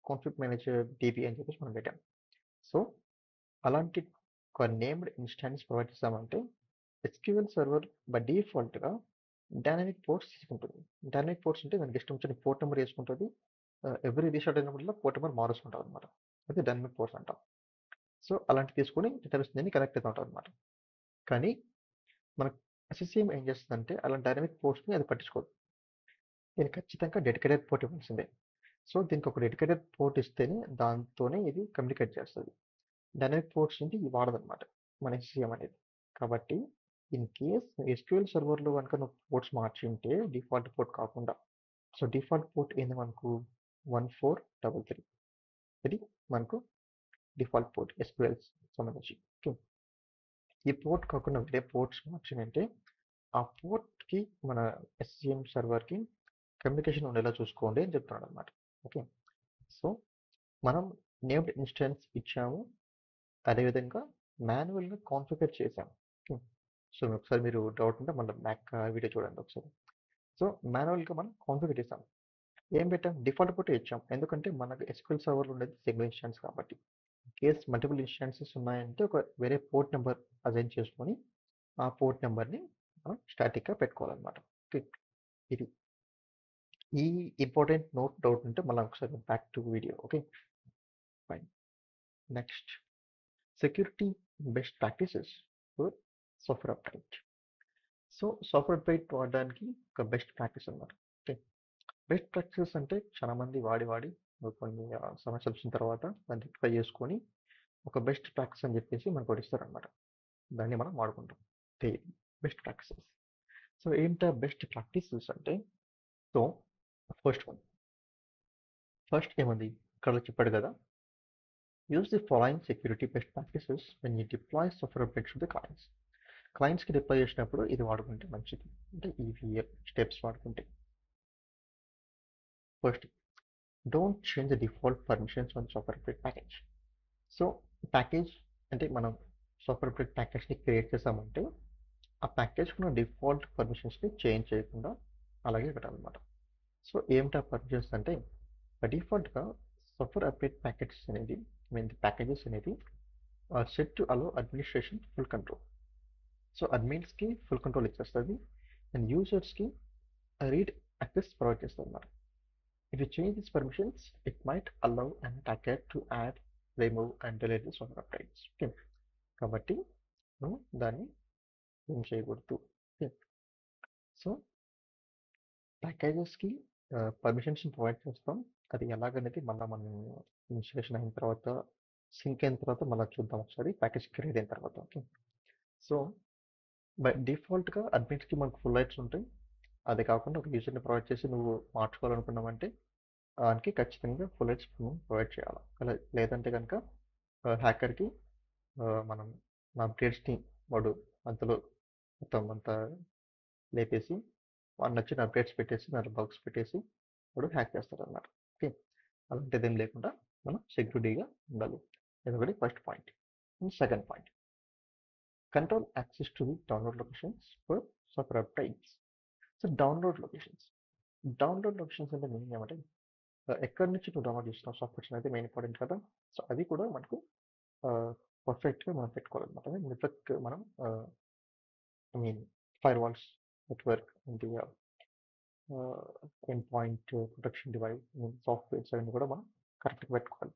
కాన్ఫిగ్ మేనేజర్ DB అని చెప్పేసి మనం పెట్టాం. సో అలాంటి ఒక నేమ్డ్ ఇన్స్టాన్స్ ప్రొవైడ్ చేసామంటే SQL సర్వర్ బై డిఫాల్ట్గా డైనమిక్ పోర్ట్స్ తీసుకుంటుంది. డైనమిక్ పోర్ట్స్ అంటే దానికి ఇష్టం వచ్చిన పోర్ట్ నెంబర్ వేసుకుంటుంది. ఎవ్రీ రీస్టార్ట్ అయినప్పుడు పోర్ట్ నెంబర్ మారుస్తుంటాం అనమాట. అది డైనమిక్ పోర్ట్స్ అంటాం. సో అలాంటి తీసుకొని డేటాబేస్ కనెక్ట్ అవుతూ ఉంటాం అనమాట. కానీ మనకు SCM ఏం చేస్తుందంటే అలాంటి డైనమిక్ పోర్ట్స్ని అది పట్టించుకోదు. దీనికి ఖచ్చితంగా డెడికేటెడ్ పోర్ట్ ఇవ్వాల్సిందే. సో దీనికి ఒక డెడికేటెడ్ పోర్ట్ ఇస్తేనే దాంతోనే ఇది కమ్యూనికేట్ చేస్తుంది. డైనమిక్ పోర్ట్స్ నుంచి ఇది వాడదనమాట మన SCM అనేది. కాబట్టి ఇన్ కేస్ SQL సర్వర్లో కనుక నువ్వు పోర్ట్స్ మార్చి ఉంటే డిఫాల్ట్ పోర్ట్ కాకుండా, సో డిఫాల్ట్ పోర్ట్ ఏంది మనకు 1433. ఇది మనకు డిఫాల్ట్ పోర్ట్ SQL సంబంధించి. ఓకే, ఈ పోర్ట్ కాకుండా వేరే పోర్ట్స్ మార్చినంటే ఆ పోర్ట్కి మన SCM సర్వర్కి కమ్యూనికేషన్ ఉండేలా చూసుకోండి అని చెప్తున్నాడు అనమాట. ఓకే, సో మనం నేమ్డ్ ఇన్స్టెన్స్ ఇచ్చాము, అదేవిధంగా మాన్యువల్గా కాన్ఫిగర్ చేసాము. ఓకే, సో ఒకసారి మీరు డౌట్ ఉంటే మళ్ళీ బ్యాక్ వీడియో చూడండి ఒకసారి. సో మాన్యువల్గా మనం కాన్ఫిగర్ చేసాం. ఏం పెట్టాం? డిఫాల్ట్ పోర్ట్ ఇచ్చాం. ఎందుకంటే మనకు SQL సర్వర్లో ఉండేది సింగిల్ ఇన్స్టాన్స్ కాబట్టి. కేస్ మల్టిపుల్ ఇన్స్టాన్సెస్ ఉన్నాయంటే ఒక వేరే పోర్ట్ నెంబర్ అసైన్ చేసుకొని ఆ పోర్ట్ నెంబర్ని మనం స్టాటిక్గా పెట్టుకోవాలన్నమాట. ఓకే, ఇది ఈ ఇంపార్టెంట్ డౌట్ ఉంటే మళ్ళీ ఒకసారి back to video. Okay, fine. Next, security best practices for software update. So software update వాడడానికి ఒక బెస్ట్ ప్రాక్టీస్ అన్నమాట. ఓకే, బెస్ట్ ప్రాక్టీసెస్ అంటే చాలా మంది వాడి కొన్ని సమస్యలు వచ్చిన తర్వాత దాన్ని రెక్టిఫై చేసుకొని ఒక బెస్ట్ ప్రాక్టీస్ అని చెప్పేసి మనకు ఒకటి ఇస్తారనమాట. దాన్ని మనం వాడుకుంటాం. Best practices. సో ఏంటా బెస్ట్ ప్రాక్టీసెస్ అంటే, సో ఫస్ట్ ఏముంది ఇక్కడ చెప్పాడు కదా, use the following security best practices when you deploy software updates to the clients. క్లయింట్స్కి డిప్లాయ్ చేసినప్పుడు ఇది వాడుకుంటే మంచిది. అంటే ఈ స్టెప్స్ వాడుకుంటే, first, don't change the default permissions on software update package. So package అంటే మనం సాఫ్ట్వేర్ అప్డేట్ ప్యాకేజ్ని క్రియేట్ చేసామంటే ఆ ప్యాకేజ్కి ఉన్న డిఫాల్ట్ పర్మిషన్స్ని చేంజ్ చేయకుండా అలాగే పెట్టాలన్నమాట. సో ఏమిటా పర్మిషన్స్ అంటే, డిఫాల్ట్గా సాఫ్ట్వేర్ అప్డేట్ ప్యాకేజెస్ అనేది ప్యాకేజెస్ అనేది set to allow administration full control. So అడ్మిన్స్కి ఫుల్ కంట్రోల్ ఇచ్చేస్తుంది అండ్ యూజర్స్కి రీడ్ యాక్సెస్ ప్రొవైడ్ చేస్తుంది అన్నమాట. If you change these permissions, it might allow an attacker to add, remove and delete the software updates. Okay, కాబట్టి మనం దాన్ని ఏం చేయకూడదు. ఓకే, సో ప్యాకేజెస్కి పర్మిషన్స్ని ప్రొవైడ్ చేస్తాం. అది ఎలాగనేది మళ్ళీ మనం ఇన్స్టాలేషన్ అయిన తర్వాత, సింక్ అయిన తర్వాత మళ్ళీ చూద్దాం ఒకసారి, ప్యాకేజ్ క్రియేట్ అయిన తర్వాత. ఓకే, సో బై డిఫాల్ట్గా అడ్మిన్స్కి మనకు ఫుల్ రైట్స్ ఉంటాయి. అది కాకుండా ఒక యూజర్ని ప్రొవైడ్ చేసి నువ్వు మార్చుకోవాలనుకున్నామంటే దానికి ఖచ్చితంగా ఫుల్ రైట్స్ ప్రొవైడ్ చేయాలి. అలా లేదంటే కనుక హ్యాకర్కి మనం అప్డేట్స్ని వాడు అంతలో మొత్తం అంతా లేపేసి వాడు నచ్చిన అప్డేట్స్ పెట్టేసి దాంట్లో బగ్స్ పెట్టేసి వాడు హ్యాక్ చేస్తాడు అన్నమాట. ఓకే, అలాంటిది ఏం లేకుండా మనం సెక్యూరిటీగా ఉండాలి. ఇది ఒకటి first point. Second point, control access to the download locations for software updates. So download locations అంటే మీనింగ్ ఏమంటే ఎక్కడి నుంచి నువ్వు డౌన్లోడ్ చేస్తున్నావు సాఫ్ట్వేర్స్ అనేది మెయిన్ ఇంపార్టెంట్ కదా. సో అది కూడా మనకు పర్ఫెక్ట్గా మనం పెట్టుకోవాలన్నమాట. నెట్వర్క్ మనం ఫైర్ వాల్స్, నెట్వర్క్ ఏంటి, end point protection device, softwares అవన్నీ కూడా మనం కరెక్ట్గా పెట్టుకోవాలి.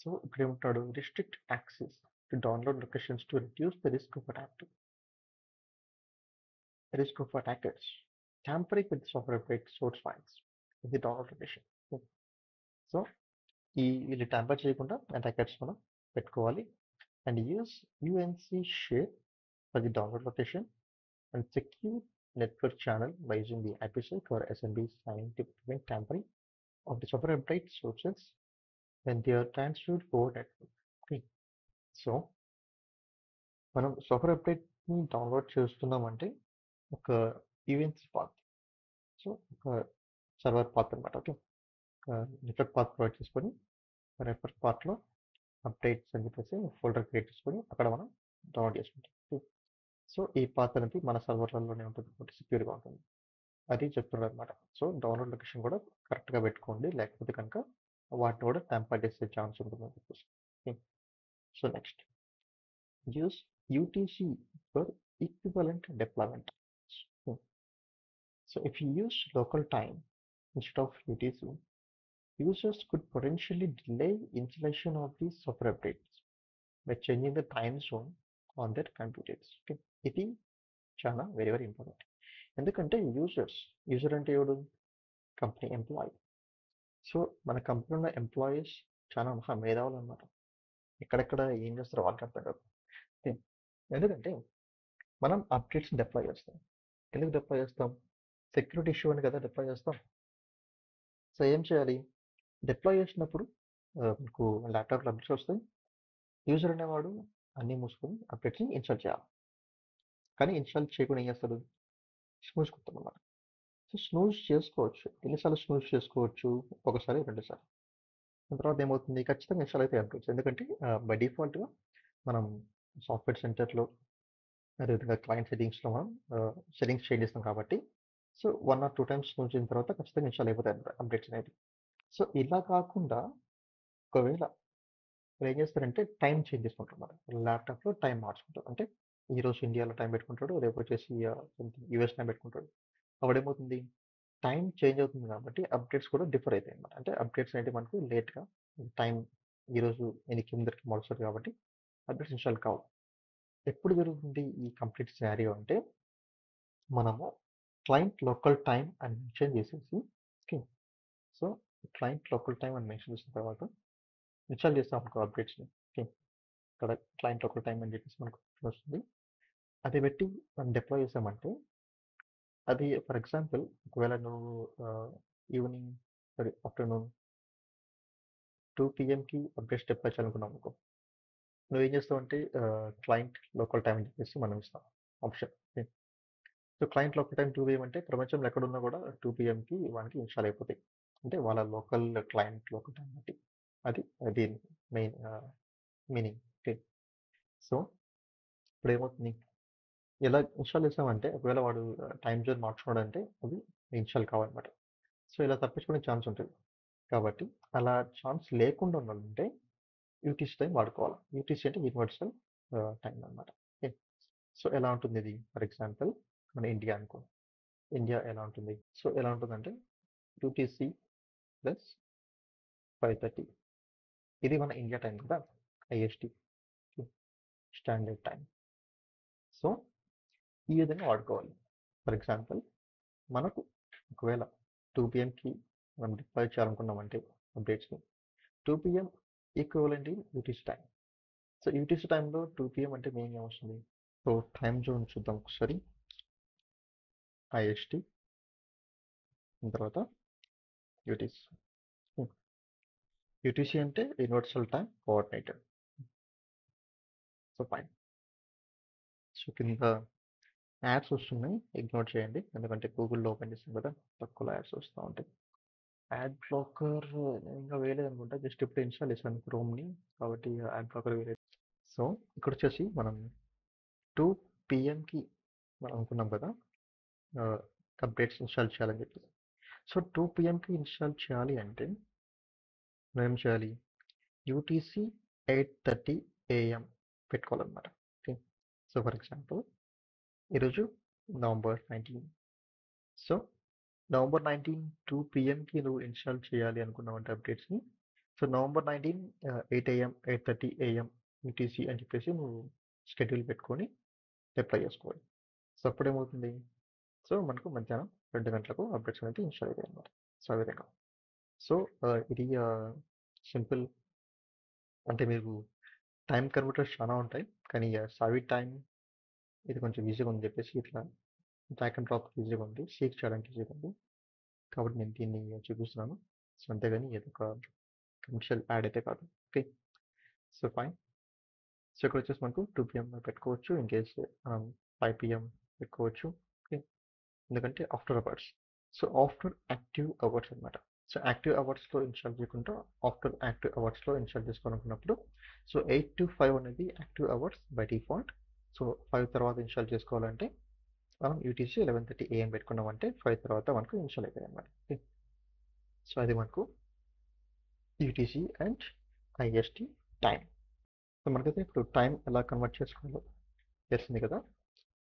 సో ఇప్పుడు ఏమంటాడు, restrict access to download locations to reduce the risk of attackers tampering with software update source files in the download location. So వీళ్ళు ట్యాంపర్ చేయకుండా అటాకర్స్ మనం పెట్టుకోవాలి. And use UNC share for the download location and secure network channel by using the IPsec or SMB sign to prevent tampering of the software update sources when they are transferred over network. Okay. So మనం సాఫ్ట్వేర్ అప్డేట్ని డౌన్లోడ్ చేస్తున్నామంటే ఒక ఈవెంట్స్ పాత్, సో ఒక సర్వర్ పాత్ అనమాట. ఓకే, నెట్వర్క్ పాత్ ప్రొవైడ్ చేసుకొని నెట్వర్క్ పాత్లో అప్డేట్స్ అని చెప్పేసి ఫోల్డర్ క్రియేట్ చేసుకొని అక్కడ మనం డౌన్లోడ్ చేసుకుంటాం. సో ఈ పాత్ అనేది మన సర్వర్లలోనే ఉంటుంది కాబట్టి సెక్యూర్గా ఉంటుంది. అది చెప్తున్నారు అనమాట. సో డౌన్లోడ్ లొకేషన్ కూడా కరెక్ట్గా పెట్టుకోండి, లేకపోతే కనుక వాటిని కూడా ట్యాంపర్ చేసే ఛాన్స్ ఉంటుంది అని చెప్పేసి. So next, use UTC for equivalent deployment. So, so if you use local time instead of UTC, users could potentially delay installation of these software updates by changing the time zone on their computers. Okay, ఇది చాలా వెరీ వెరీ ఇంపార్టెంట్. ఎందుకంటే యూజర్ అంటే ఎవడు? Company employee. సో మన కంపెనీలో ఎంప్లాయీస్ చాలా మహా మేధావులు అనమాట. ఎక్కడెక్కడ ఏం చేస్తారో వాళ్ళకి అర్థం కాదు. ఎందుకంటే మనం అప్డేట్స్ని డిప్లాయ్ చేస్తాం. ఎందుకు డిప్లాయ్ చేస్తాం? సెక్యూరిటీ ఇష్యూ అని కదా డిప్లాయ్ చేస్తాం. సో ఏం చేయాలి? డిప్లాయ్ చేసినప్పుడు మీకు ల్యాప్టాప్లో అప్డేట్స్ వస్తాయి. యూజర్ అనేవాడు అన్నీ మూసుకొని అప్డేట్స్ని ఇన్స్టాల్ చేయాలి. కానీ ఇన్స్టాల్ చేయకుండా ఏం చేస్తాడు? స్నూజ్ కొడతాం అన్నమాట. సో స్నూజ్ చేసుకోవచ్చు. ఎన్నిసార్లు స్నూజ్ చేసుకోవచ్చు? ఒకసారి, రెండుసార్లు. దాని తర్వాత ఏమవుతుంది? ఖచ్చితంగా ఇన్స్టాల్ అయితే అప్డేట్స్. ఎందుకంటే బై డిఫాల్ట్గా మనం సాఫ్ట్వేర్ సెంటర్లో అదేవిధంగా క్లయింట్ సెట్టింగ్స్లో మనం సెట్టింగ్స్ చేంజ్ చేస్తాం కాబట్టి, సో 1 or 2 టైమ్స్ చూసిన తర్వాత ఖచ్చితంగా ఇన్స్టాల్ అయిపోతాయి అప్డేట్స్ అనేది. సో ఇలా కాకుండా ఒకవేళ మీరు ఏం చేస్తారంటే టైం చేంజ్ చేసుకుంటారు మరి ల్యాప్టాప్లో టైం మార్చుకుంటారు. అంటే ఈరోజు ఇండియాలో టైం పెట్టుకుంటాడు, రేపు వచ్చేసి యూఎస్ టైం పెట్టుకుంటాడు. అప్పుడు ఏమవుతుంది? టైం చేంజ్ అవుతుంది కాబట్టి అప్డేట్స్ కూడా డిఫర్ అవుతాయి అన్నమాట. అంటే అప్డేట్స్ అంటే మనకు లేట్గా టైం ఈరోజు 8కి మొదలుస్తుంది కాబట్టి అప్డేట్స్ ఇన్స్టాల్ కావు. ఎప్పుడు జరుగుతుంది ఈ కంప్లీట్ సినారియో అంటే, మనము క్లయింట్ లోకల్ టైం అని మెన్షన్ చేసేసి, okay, so client local time అని మెన్షన్ చేసిన తర్వాత ఇన్స్టాల్ చేస్తాం అనుకో అప్డేట్స్ని. ఓకే, ఇక్కడ క్లయింట్ లోకల్ టైం అని చెప్పేసి మనకు వస్తుంది. అది పెట్టి మనం డిప్లాయ్ చేసామంటే, అది ఫర్ ఎగ్జాంపుల్ ఒకవేళ నువ్వు evening afternoon 2 PM updates deploy చేయాలనుకున్నావు అనుకో, నువ్వు ఏం చేస్తావంటే క్లయింట్ లోకల్ టైం అని చెప్పేసి మనం ఇస్తాం option. So client local time 2 PM అంటే ప్రపంచంలో ఎక్కడున్నా కూడా 2 PMకి వానికి ఇన్స్టాల్ అయిపోతాయి. అంటే వాళ్ళ లోకల్ క్లయింట్ లోకల్ టైం బట్టి. అది దీని మెయిన్ మీనింగ్. ఓకే, సో ఇప్పుడు ఏమవుతుంది? ఎలా ఇన్స్టాల్ చేసామంటే ఒకవేళ వాడు టైం జోన్ మార్చుకున్నాడంటే అది ఇన్స్టాల్ కావాలన్నమాట. సో ఇలా తప్పించుకునే ఛాన్స్ ఉంటుంది. కాబట్టి అలా ఛాన్స్ లేకుండా ఉండాలంటే యూటీసీ టైం వాడుకోవాలి. యూటీసీ అంటే యూనివర్సల్ టైం అనమాట. ఓకే, సో ఎలా ఉంటుంది ఇది? ఫర్ ఎగ్జాంపుల్ మన ఇండియా అనుకో. ఇండియా ఎలా ఉంటుంది? సో ఎలా ఉంటుందంటే యూటీసీ ప్లస్ 5:30. ఇది మన ఇండియా టైం కదా, ఐఎస్టీ స్టాండర్డ్ టైం. సో ఈ విధంగా వాడుకోవాలి. ఫర్ ఎగ్జాంపుల్ మనకు ఒకవేళ 2 PMకి మనం డిప్లాయ్ చేయాలనుకున్నామంటే అప్డేట్స్ని 2 PM equivalent in UTC time. So UTC టైంలో 2 PM అంటే మెయిన్ ఏమొస్తుంది? సో టైం జోన్ చూద్దాం ఒకసారి. ఐఎస్టీ తర్వాత యూటీసీ. యూటీసీ అంటే universal time coordinator. So fine. So కింద యాడ్స్ వస్తున్నాయి, ఇగ్నోర్ చేయండి. ఎందుకంటే గూగుల్లో ఓపెన్ చేస్తాం కదా, తక్కువ యాడ్స్ వస్తూ ఉంటాయి. యాడ్ బ్లాకర్ ఇంకా వేయలేదు అనుకుంటా, జస్ట్ ఇప్పుడు ఇన్స్టాల్ చేశాను క్రోమ్ని, కాబట్టి యాడ్ బ్లాకర్ వేయలేదు. సో ఇక్కడ వచ్చేసి మనం 2 PMకి మనం అనుకున్నాం కదా అప్డేట్స్ ఇన్స్టాల్ చేయాలని చెప్పి. సో 2 PMకి ఇన్స్టాల్ చేయాలి అంటే మనం ఏం చేయాలి? యూటీసీ 8:30 AM పెట్టుకోవాలన్నమాట. ఓకే, సో ఫర్ ఎగ్జాంపుల్ ఈరోజు November 19. సో November 19 2 PMకి నువ్వు ఇన్స్టాల్ చేయాలి అనుకున్నావంటే అప్డేట్స్ని. So November 19 8 AM 8:30 AM UTC అని చెప్పేసి నువ్వు షెడ్యూల్ పెట్టుకొని అప్లై చేసుకోవాలి. సో అప్పుడు ఏమవుతుంది? సో మనకు మధ్యాహ్నం 2 గంటలకు అప్డేట్స్ అనేది ఇన్స్టాల్ అవుతాయి అన్నమాట. సో ఆ విధంగా. సో ఇది సింపుల్. అంటే మీరు టైం కన్వర్టర్స్ చాలా ఉంటాయి, కానీ సావి టైం ఇది కొంచెం ఈజీగా ఉందని చెప్పేసి ఇట్లా డ్రాగ్ అండ్ డ్రాప్ ఈజీగా ఉంది, సీక్ చేయడానికి ఈజీగా ఉంది, కాబట్టి నేను దీన్ని చూపిస్తున్నాను. సో అంతేగాని ఏదో ఒక కమర్షియల్ యాడ్ అయితే కాదు. Okay, so fine. సో ఇక్కడ వచ్చేసి మనకు 2 PM పెట్టుకోవచ్చు, ఇన్ కేస్ మనం 5 PM పెట్టుకోవచ్చు. ఓకే, ఎందుకంటే after hours. So after active hours అనమాట. సో యాక్టివ్ అవర్స్లో ఇన్స్టాల్ చేయకుండా ఆఫ్టర్ యాక్టివ్ అవర్స్లో ఇన్స్టాల్ చేసుకోవాలనుకున్నప్పుడు సో 8 to 5 అనేది active hours by default. So 5 తర్వాత ఇన్స్టాల్ చేసుకోవాలంటే మనం యూటీసీ 11:30 AM పెట్టుకున్నామంటే 5 తర్వాత మనకు ఇన్స్టాల్ అవుతాయి అనమాట. ఓకే, సో అది మనకు UTC and IST time. So మనకైతే ఇప్పుడు టైం ఎలా కన్వర్ట్ చేసుకోవాలో తెలిసింది కదా.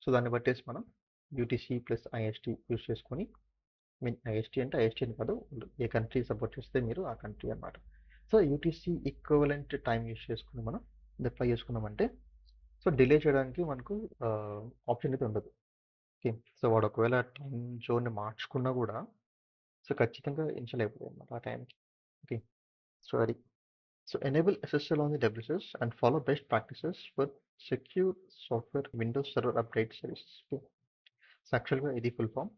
సో దాన్ని బట్టేసి మనం యూటీసీ ప్లస్ ఐఎస్టీ యూస్ చేసుకొని, మీన్ ఐఎస్టీ అంటే ఐఎస్టీ అని కాదు, ఏ కంట్రీ సపోర్ట్ చేస్తే మీరు ఆ కంట్రీ అనమాట. So UTC equivalent time use చేసుకుని మనం ఎట్లా చేసుకున్నామంటే, సో డిలే చేయడానికి మనకు ఆప్షన్ అయితే ఉండదు. ఓకే, సో వాడు ఒకవేళ టైం జోన్ని మార్చుకున్నా కూడా సో ఖచ్చితంగా ఇన్స్టాల్ అయిపోతుంది అనమాట ఆ టైంకి. ఓకే, సో అది. So enable SSL on the WSS and follow best practices for secure software Windows Server Update Services. Okay. So యాక్చువల్గా ఇది full form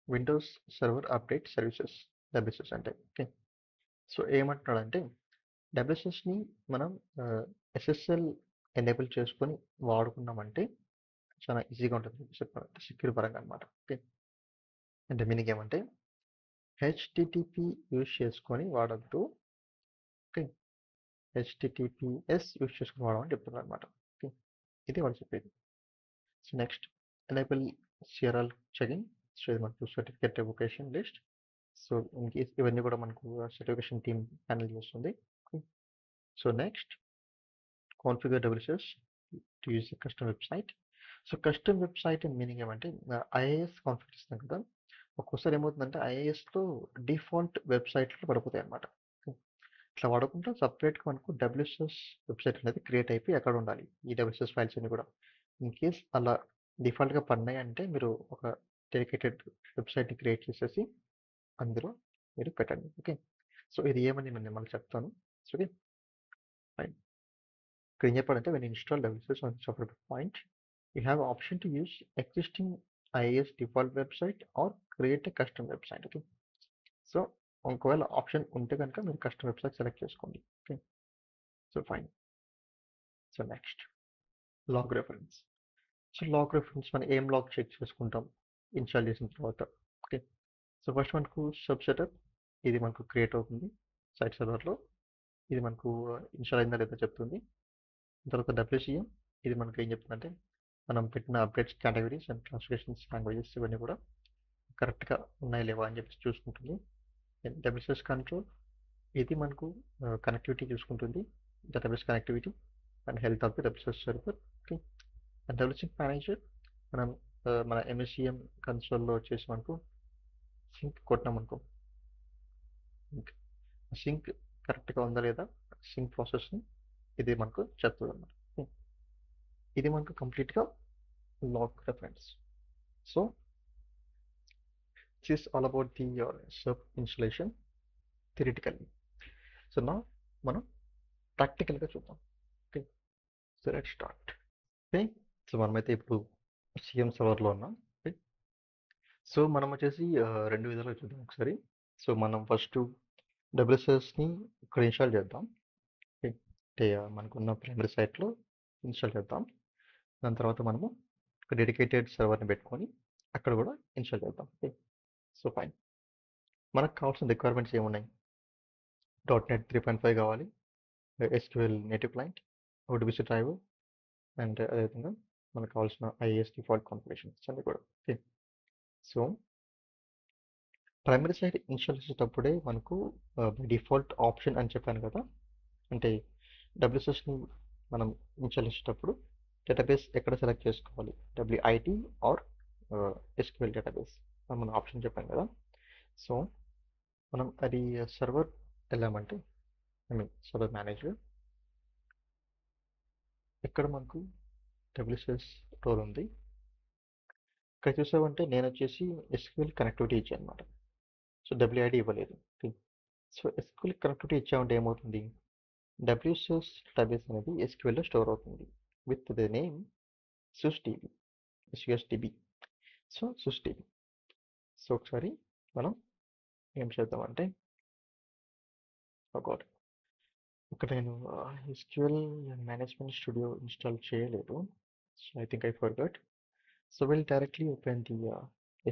Windows server update services, WSS అంటే. ఓకే, సో ఏమంటున్నాడంటే డబ్ల్యూఎస్ఎస్ని మనం ఎస్ఎస్ఎల్ ఎనేబుల్ చేసుకొని వాడుకున్నామంటే చాలా ఈజీగా ఉంటుంది సెక్యూర్ పరంగా అనమాట. ఓకే, అంటే మీనింగ్ ఏమంటే హెచ్టిటిపి యూజ్ చేసుకొని వాడద్దు. ఓకే, హెచ్టిటిపిఎస్ యూజ్ చేసుకొని వాడమని చెప్తున్నారు అనమాట. ఓకే, ఇది వాడు చెప్పేది. So next enable CRL checking. So ఇది మనకు సర్టిఫికేట్ రివొకేషన్ లిస్ట్. సో ఇవన్నీ కూడా మనకు సర్టిఫికేషన్ టీమ్ హ్యాండిల్ చేస్తుంది. So next configure WSS to use custom website. So custom website meaning ఏమంటే ఐఏఎస్ కాన్ఫిగర్ ఇస్తాం కదా, ఒక్కోసారి ఏమవుతుందంటే ఐఏఎస్లో డిఫాల్ట్ వెబ్సైట్లు పడిపోతాయి అనమాట. ఇట్లా వాడకుండా సపరేట్గా మనకు డబ్ల్యూఎస్ఎస్ వెబ్సైట్ అనేది క్రియేట్ అయిపోయి అక్కడ ఉండాలి ఈ డబ్ల్యూఎస్ఎస్ ఫైల్స్ అన్ని కూడా. ఇన్ కేస్ అలా డిఫాల్ట్గా పడినాయి అంటే మీరు ఒక డెడికేటెడ్ వెబ్సైట్ని క్రియేట్ చేసేసి అందులో మీరు పెట్టండి. ఓకే, సో ఇది ఏమని నేను మళ్ళీ చెప్తాను. So okay fine. ఇక్కడ ఏం చెప్పాలంటే when install WSS on software point you have option to use existing IIS default website or create a custom website. Okay, so ఒకవేళ ఆప్షన్ ఉంటే కనుక మీరు కస్టమ్ వెబ్సైట్ సెలెక్ట్ చేసుకోండి. Okay, so fine. So next log reference. So log reference మనం ఏం లాగ్ చెక్ చేసుకుంటాం ఇన్స్టాల్ చేసిన తర్వాత. ఓకే, సో ఫస్ట్ మనకు సబ్ సెటప్, ఇది మనకు క్రియేట్ అవుతుంది సైట్ సర్వర్లో. ఇది మనకు ఇన్స్టాల్ అయిందా లేదా చెప్తుంది. తర్వాత డబ్ల్యూసిఎం, ఇది మనకు ఏం చెప్తుందంటే మనం పెట్టిన updates categories and translations languages ఇవన్నీ కూడా కరెక్ట్గా ఉన్నాయా లేవా అని చెప్పి చూసుకుంటుంది. డబ్ల్యూసిఎస్ కంట్రోల్, ఇది మనకు కనెక్టివిటీ చూసుకుంటుంది, database connectivity and health of the WCS server. Okay, and WCM manager మనం మన ఎంఎస్సిఎం కన్సోల్లో వచ్చేసి మనకు సింక్ కొట్టినాం అనుకో, సింక్ కరెక్ట్గా ఉందా లేదా సింక్ ప్రాసెస్ని ఇది మనకు చెప్తుంది అన్నమాట. ఇది మనకు కంప్లీట్గా log reference. So this is all about the sub installation theoretically. So నా మనం ప్రాక్టికల్గా చూద్దాం. Okay, so let start. Okay, so మనమైతే ఇప్పుడు సిఎం సర్వర్లో ఉన్నాం. ఓకే, సో మనం వచ్చేసి రెండు విధాలుగా చూద్దాం ఒకసారి. సో మనం ఫస్ట్ డబ్ల్యూఎస్ఎస్ని ఇక్కడ ఇన్స్టాల్ చేద్దాం. ఓకే, అంటే మనకున్న ప్రైమరీ సైట్లో ఇన్స్టాల్ చేద్దాం. దాని తర్వాత మనము ఒక డెడికేటెడ్ సర్వర్ని పెట్టుకొని అక్కడ కూడా ఇన్స్టాల్ చేద్దాం. Okay, so fine. మనకు కావాల్సిన రిక్వైర్మెంట్స్ ఏమున్నాయి? .NET 3.5 కావాలి, SQL native client, ODBC driver and అదేవిధంగా మనకు కావాల్సిన ఐఏఎస్ డిఫాల్ట్ కాన్ఫిగరేషన్స్ అన్నీ కూడా. Okay, so primary site install చేసేటప్పుడే మనకు డిఫాల్ట్ ఆప్షన్ అని చెప్పాను కదా, అంటే డబ్ల్యూఎస్ఎస్ని మనం ఇన్స్టాల్ చేసేటప్పుడు డేటాబేస్ ఎక్కడ సెలెక్ట్ చేసుకోవాలి, WIT ఆర్ SQL డేటాబేస్ మనం ఆప్షన్ చెప్పాను కదా. సో మనం అది సర్వర్ వెళ్ళామంటే సర్వర్ మేనేజర్, ఇక్కడ మనకు డబ్ల్యూఎస్ఎస్ రోల్ ఉంది. ఇక్కడ చూసామంటే నేను వచ్చేసి SQL కనెక్టివిటీ ఇచ్చాను అనమాట. సో WID ఇవ్వలేదు. సో SQL కనెక్టివిటీ ఇచ్చామంటే ఏమవుతుంది, WSS డేటాబేస్ అనేది SQLలో స్టోర్ అవుతుంది with the name SysDB. So సృష్టి. సో ఒకసారి మనం ఏం చేద్దామంటే ఒకటి ఇక్కడ నేను ఎస్క్యూఎల్ మేనేజ్మెంట్ స్టూడియో ఇన్స్టాల్ చేయలేదు. So I think I forgot. So will directly open the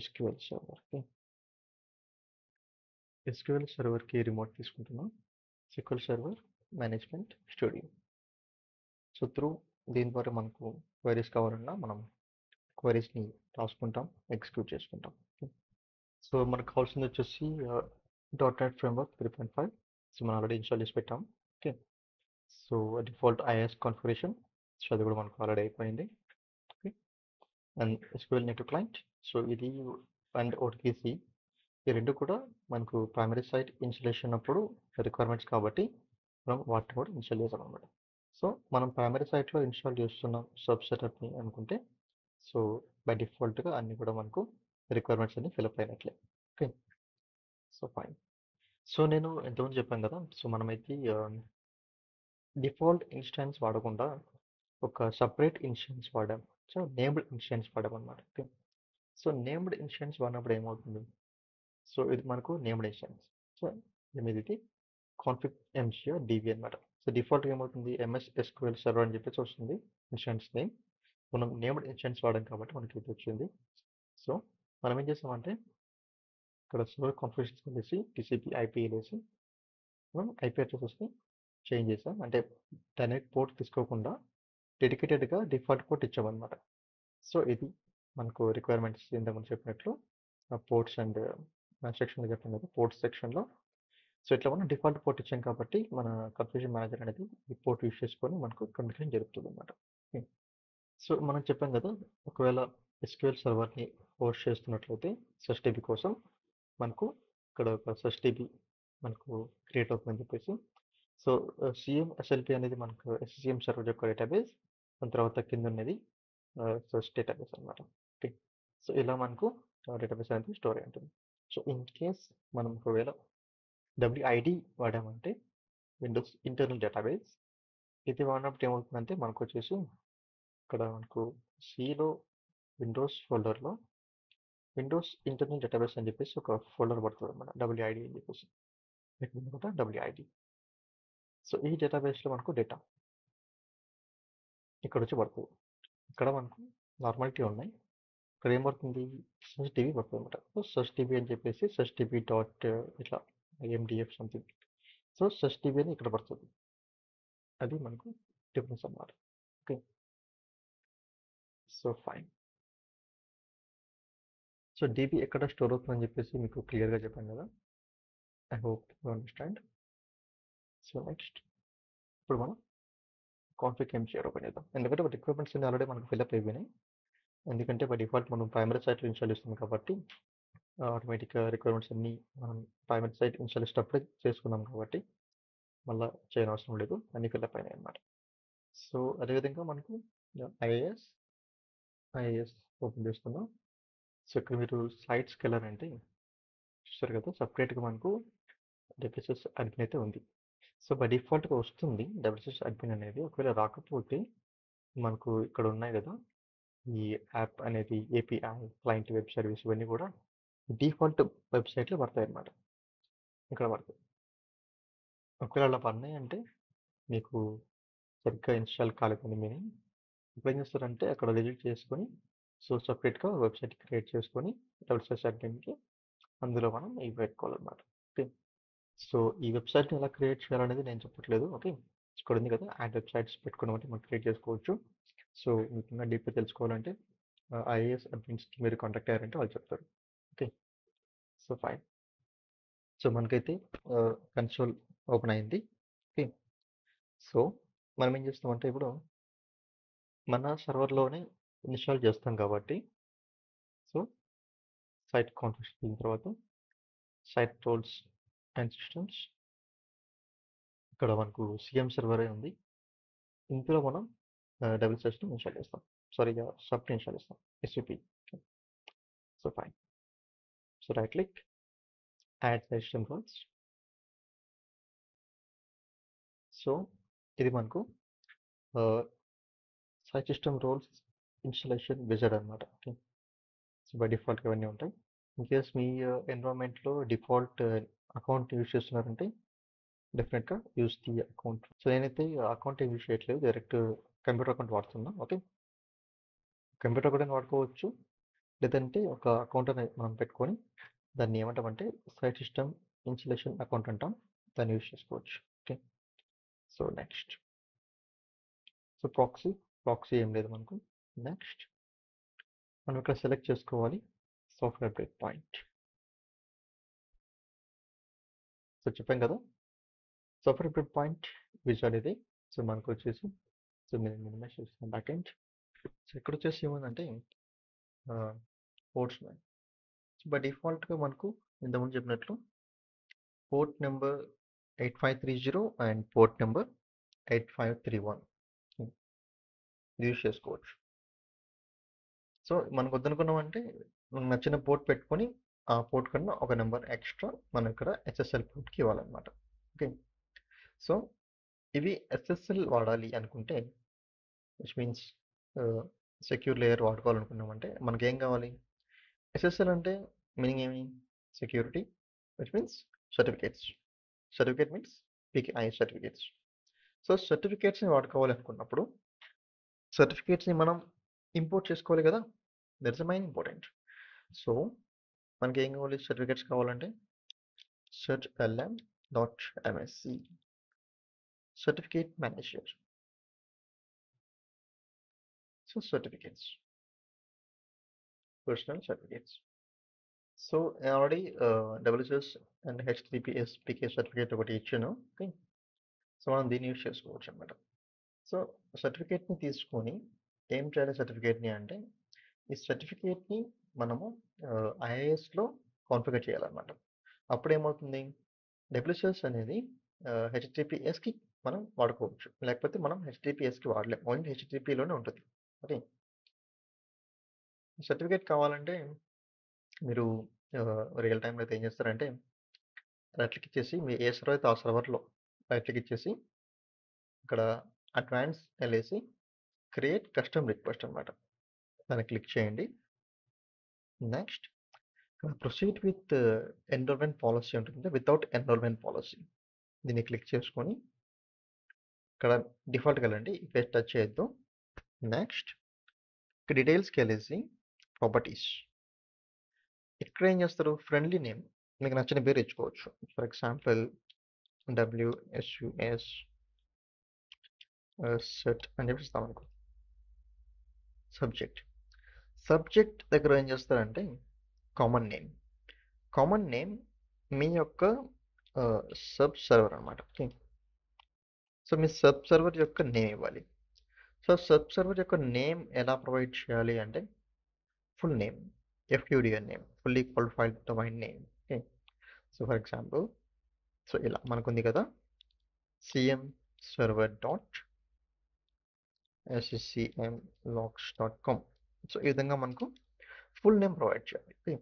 SQL server. Okay, SQL సర్వర్కి రిమోట్ తీసుకుంటున్నాం. SQL server management studio. So దీని ద్వారా మనకు క్వైరీస్ కావాలన్నా మనం క్వైరీస్ని రాసుకుంటాం, ఎగ్జిక్యూట్ చేసుకుంటాం. సో మనకు కావాల్సింది వచ్చేసి .NET ఫ్రేమ్వర్క్ 3.5. సో మనం ఆల్రెడీ ఇన్స్టాల్ చేసి పెట్టాం. Okay, so default IIS configuration, so అది కూడా మనకు ఆల్రెడీ అయిపోయింది. Okay, and SQL net client. So ఇది అండ్ OTC, ఈ రెండు కూడా మనకు ప్రైమరీ సైట్ ఇన్స్టాలేషన్ అప్పుడు రిక్వైర్మెంట్స్ కాబట్టి మనం వాటిని కూడా ఇన్స్టాల్ చేసాం అనమాట. సో మనం ప్రైమరీ సైట్లో ఇన్స్టాల్ చేస్తున్నాం సబ్ సెటప్ని అనుకుంటే, సో బై డిఫాల్ట్గా అన్నీ కూడా మనకు రిక్వైర్మెంట్స్ అన్ని ఫిల్అప్ అయినట్లే. Okay, so fine. సో నేను ఎంతమంది చెప్పాను కదా, సో మనమైతే డిఫాల్ట్ ఇన్స్టెన్స్ వాడకుండా ఒక సపరేట్ ఇన్స్టెన్స్ వాడాం. సో నేమ్డ్ ఇన్స్టెన్స్ వాడాం అనమాట. ఓకే, సో నేమ్డ్ ఇన్స్టెన్స్ వాడినప్పుడు ఏమవుతుంది, సో ఇది మనకు నేమ్డ్ ఇన్స్టెన్స్. సో ఇది కాన్ఫిగ్ ఎంజియో డివి అనమాట. సో డిఫాల్ట్గా ఏమవుతుంది, MS SQL సర్వర్ అని చెప్పేసి వస్తుంది ఇన్స్టెన్స్ నేమ్. మనం నేమ్డ్ ఇన్స్టెన్స్ వాడాం కాబట్టి మనకి ఇది వచ్చింది. సో మనం ఏం చేసామంటే ఇక్కడ సర్వర్ కాన్ఫిగరేషన్స్ వెళ్ళేసి TCP IP వెళ్ళేసి మనం IP అడ్రసెస్ని చేంజ్ చేసాం. అంటే డైరెక్ట్ పోర్ట్ తీసుకోకుండా డెడికేటెడ్గా డిఫాల్ట్ పోర్ట్ ఇచ్చామన్నమాట. సో ఇది మనకు రిక్వైర్మెంట్స్ ఇంతకుముందు చెప్పినట్లు పోర్ట్స్ అండ్ సెక్షన్లో చెప్పాం కదా, పోర్ట్స్ సెక్షన్లో. సో ఇట్లా మనం డిఫాల్ట్ పోర్ట్ ఇచ్చాం కాబట్టి మన కన్ఫ్యూజన్ మేనేజర్ అనేది ఈ పోర్ట్ యూస్ చేసుకొని మనకు కమ్యూనికేషన్ జరుగుతుంది అనమాట. సో మనం చెప్పాం కదా, ఒకవేళ SQL సర్వర్ని హోస్ట్ చేస్తున్నట్లయితే SSDB కోసం మనకు ఇక్కడ ఒక SSDB మనకు క్రియేట్ అవుతుందని చెప్పేసి. సో CM/SLP అనేది మనకు SCM సర్వర్ యొక్క డేటాబేస్, దాని తర్వాత కింద ఉన్నది సర్చ్ డేటాబేస్ అనమాట. ఓకే, సో ఇలా మనకు డేటాబేస్ అనేది స్టోర్ అయి ఉంటుంది. సో ఇన్ కేస్ మనం ఒకవేళ WID వాడామంటే విండోస్ ఇంటర్నల్ డేటాబేస్, ఇది వాడినప్పుడు ఏమవుతుందంటే మనకు వచ్చేసి ఇక్కడ మనకు సిలో విండోస్ ఫోల్డర్లో విండోస్ ఇంటర్నల్ డేటాబేస్ అని చెప్పేసి ఒక ఫోల్డర్ పడుతుంది అనమాట, WID అని చెప్పేసి కూడా WID. సో ఈ డేటాబేస్లో మనకు డేటా ఇక్కడ వచ్చి పడుతుంది. ఇక్కడ మనకు నార్మాలిటీ ఉన్నాయి, ఇక్కడ ఏం పడుతుంది, SSDB పడుతుంది అనమాట. సో SSDB అని చెప్పేసి SSDB డాట్ ఇట్లా MDF సంథింగ్. సో SSDB అని ఇక్కడ పడుతుంది, అది మనకు డిఫరెన్స్ అన్నమాట. Okay, so fine. So DB ఎక్కడ స్టోర్ అవుతుందని చెప్పేసి మీకు క్లియర్గా చెప్పాను కదా, I hope you understand. So next ఇప్పుడు మనం కాన్ఫిగ్ ఎంజిఆర్ ఓపెన్ చేద్దాం. ఎందుకంటే రిక్వైర్మెంట్స్ అన్ని ఆల్రెడీ మనకు ఫిల్అప్ అయిపోయినాయి. ఎందుకంటే బై డిఫాల్ట్ మనం ప్రైమరీ సైట్లో ఇన్స్టాల్ చేస్తున్నాం కాబట్టి ఆటోమేటిక్గా రిక్వైర్మెంట్స్ అన్నీ మనం ప్రైమరీ సైట్ ఇన్స్టాల్ చేసేటప్పుడే చేసుకున్నాం కాబట్టి మళ్ళీ చేయనవసరం లేదు, అన్నీ ఫిల్అప్ అయినాయి అన్నమాట. సో అదేవిధంగా మనకు ఐఏఎస్ ఓపెన్ చేసుకుందాం. సో ఇక్కడ మీరు సైట్స్కి వెళ్ళారంటే చూస్తారు కదా, సపరేట్గా మనకు WSS అడ్మిన్ అయితే ఉంది. సో బై డిఫాల్ట్గా వస్తుంది WSS అడ్మిన్ అనేది. ఒకవేళ రాకపోతే మనకు ఇక్కడ ఉన్నాయి కదా, ఈ యాప్ అనేది API క్లయింట్ వెబ్ సర్వీస్ ఇవన్నీ కూడా డిఫాల్ట్ వెబ్సైట్లో పడతాయి అన్నమాట, ఇక్కడ పడతాయి. ఒకవేళ అలా పడినాయి అంటే మీకు సరిగ్గా ఇన్స్టాల్ కాలేదని మీనింగ్. ఇప్పుడు ఏం చేస్తారంటే అక్కడ డిలీట్ చేసుకొని సో సపరేట్గా వెబ్సైట్ క్రియేట్ చేసుకొని WSS అడ్మిన్కి అందులో మనం ఇవి పెట్టుకోవాలన్నమాట. ఓకే, సో ఈ వెబ్సైట్ని ఎలా క్రియేట్ చేయాలనేది నేను చెప్పట్లేదు. ఓకే, ఇక్కడ ఉంది కదా, యాడ్ వెబ్సైట్స్ పెట్టుకున్నామంటే మనం క్రియేట్ చేసుకోవచ్చు. సో మీకు ఇంకా డీప్గా తెలుసుకోవాలంటే IAS అడ్మిన్స్కి మీరు కాంటాక్ట్ అయ్యారంటే వాళ్ళు చెప్తారు. Okay, so fine. సో మనకైతే కన్సోల్ ఓపెన్ అయింది. ఓకే, సో మనం ఏం చేస్తామంటే ఇప్పుడు మన సర్వర్లోనే ఇన్స్టాల్ చేస్తాం కాబట్టి సో సైట్ కాన్ఫిగరేషన్ అయిన తర్వాత సైట్ రోల్స్ అండ్ సిస్టమ్స్, ఇక్కడ మనకు CM సర్వరే ఉంది, ఇందులో మనం WSSని ఇన్స్టాల్ చేస్తాం, సారీగా సబ్ని ఇన్స్టాల్ చేస్తాం, SVP. So fine. So right click, add system roles. So ఇది మనకు site system roles installation wizard అనమాట. ఓకే, సో బై డిఫాల్ట్గా ఇవన్నీ ఉంటాయి. ఇన్ కేస్ మీ ఎన్విరాన్మెంట్లో డిఫాల్ట్ అకౌంట్ యూజ్ చేస్తున్నారంటే డెఫినెట్గా యూజ్ ది అకౌంట్. సో నేనైతే అకౌంట్ యూజ్ చేయట్లేదు, డైరెక్ట్ కంప్యూటర్ అకౌంట్ వాడుతున్నా. ఓకే, కంప్యూటర్ అకౌంట్ వాడుకోవచ్చు, లేదంటే ఒక అకౌంట్ అనేది మనం పెట్టుకొని దాన్ని ఏమంటామంటే సైట్ సిస్టమ్ ఇన్స్టలేషన్ అకౌంట్ అంటాం, దాన్ని యూజ్ చేసుకోవచ్చు. Okay, so next, so proxy ఏం లేదు మనకు. నెక్స్ట్ మనం ఇక్కడ సెలెక్ట్ చేసుకోవాలి సాఫ్ట్వేర్ అప్డేట్ పాయింట్. సో చెప్పాం కదా, సాఫ్ట్వేర్ అప్డేట్ పాయింట్ విజువల్ ఇది. సో మనకు వచ్చేసి, సో నేను మినిమైజ్ చేస్తాను బ్యాక్ ఎండ్. సో ఇక్కడ వచ్చేసి ఏముందంటే పోర్ట్స్ ఉన్నాయి. సో బై డిఫాల్ట్గా మనకు ఇంతకుముందు చెప్పినట్లు port number 8530 and port number 8531 use చేసుకోవచ్చు. సో మనకు వద్దనుకున్నామంటే మనకు నచ్చిన పోర్ట్ పెట్టుకొని ఆ పోర్ట్ కన్నా ఒక నెంబర్ ఎక్స్ట్రా మనం ఇక్కడ ఎస్ఎస్ఎల్ పోర్ట్కి ఇవ్వాలన్నమాట. ఓకే, సో ఇవి ఎస్ఎస్ఎల్ వాడాలి అనుకుంటే, విచ్ మీన్స్ సెక్యూర్ లేయర్ వాడుకోవాలనుకున్నామంటే మనకి ఏం కావాలి? ఎస్ఎస్ఎల్ అంటే మీనింగ్ ఏమి? Security, which means certificates. Certificate means PKI certificates. So సర్టిఫికేట్స్ని వాడుకోవాలి అనుకున్నప్పుడు సర్టిఫికేట్స్ని మనం ఇంపోర్ట్ చేసుకోవాలి కదా, దట్స్ మైన్ ఇంపార్టెంట్. సో మనకి ఏం కావాలి? సర్టిఫికేట్స్ కావాలంటే certlm.msc certificate manager. So certificates, personal certificates. So already WCS and HTTPS PK certificate ఒకటి ఇచ్చాను. ఓకే, సో మనం దీన్ని యూజ్ చేసుకోవచ్చు అనమాట. సో సర్టిఫికేట్ని తీసుకొని ఏం చేయాలి? సర్టిఫికేట్ని అంటే ఈ సర్టిఫికేట్ని మనము ఐఏఎస్లో కాన్ఫిగర్ చేయాలన్నమాట. అప్పుడు ఏమవుతుంది? డబ్ల్యూసిఎస్ అనేది హెచ్టిటిపిఎస్కి మనం వాడుకోవచ్చు, లేకపోతే మనం హెచ్టిటిపిఎస్కి వాడలేం, ఓన్లీ హెచ్టిటిపిలోనే ఉంటుంది. ఓకే, సర్టిఫికేట్ కావాలంటే మీరు రియల్ టైంలో అయితే ఏం చేస్తారంటే రైట్ క్లిక్ ఇచ్చేసి మీ ఏ సర్వర్ అయితే ఆ సర్వర్లో రైట్ క్లిక్ ఇచ్చేసి ఇక్కడ అడ్వాన్స్ వెళ్ళేసి క్రియేట్ కస్టమ్ రిక్వెస్ట్ అనమాట, దాన్ని క్లిక్ చేయండి. Next proceed with enrollment policy ఉంటుంది, వితౌట్ ఎన్రోల్మెంట్ పాలసీ దీన్ని క్లిక్ చేసుకొని ఇక్కడ డిఫాల్ట్కి వెళ్ళండి, పేజ్ టచ్ చేయొద్దు. నెక్స్ట్ ఇక్కడ డీటెయిల్స్కి వెళ్ళేసి ప్రాపర్టీస్, ఇక్కడ ఏం చేస్తారు? ఫ్రెండ్లీ నేమ్, మీకు నచ్చిన పేరు ఇచ్చుకోవచ్చు. ఫర్ ఎగ్జాంపుల్ WSUS సెట్ అని చెప్పి ఇస్తాం అనుకో. సబ్జెక్ట్ దగ్గర ఏం చేస్తారంటే కామన్ నేమ్ మీ యొక్క సబ్ సర్వర్ అనమాట. ఓకే, సో మీ సబ్ సర్వర్ యొక్క నేమ్ ఇవ్వాలి. సో సబ్ సర్వర్ యొక్క నేమ్ ఎలా ప్రొవైడ్ చేయాలి అంటే full name, FQDN name, fully qualified domain name. Okay, so for example, so ఇలా మనకుంది కదా cmserver.sccmlogs.com. సో ఈ విధంగా మనకు ఫుల్ నేమ్ ప్రొవైడ్ చేయాలి. ఓకే,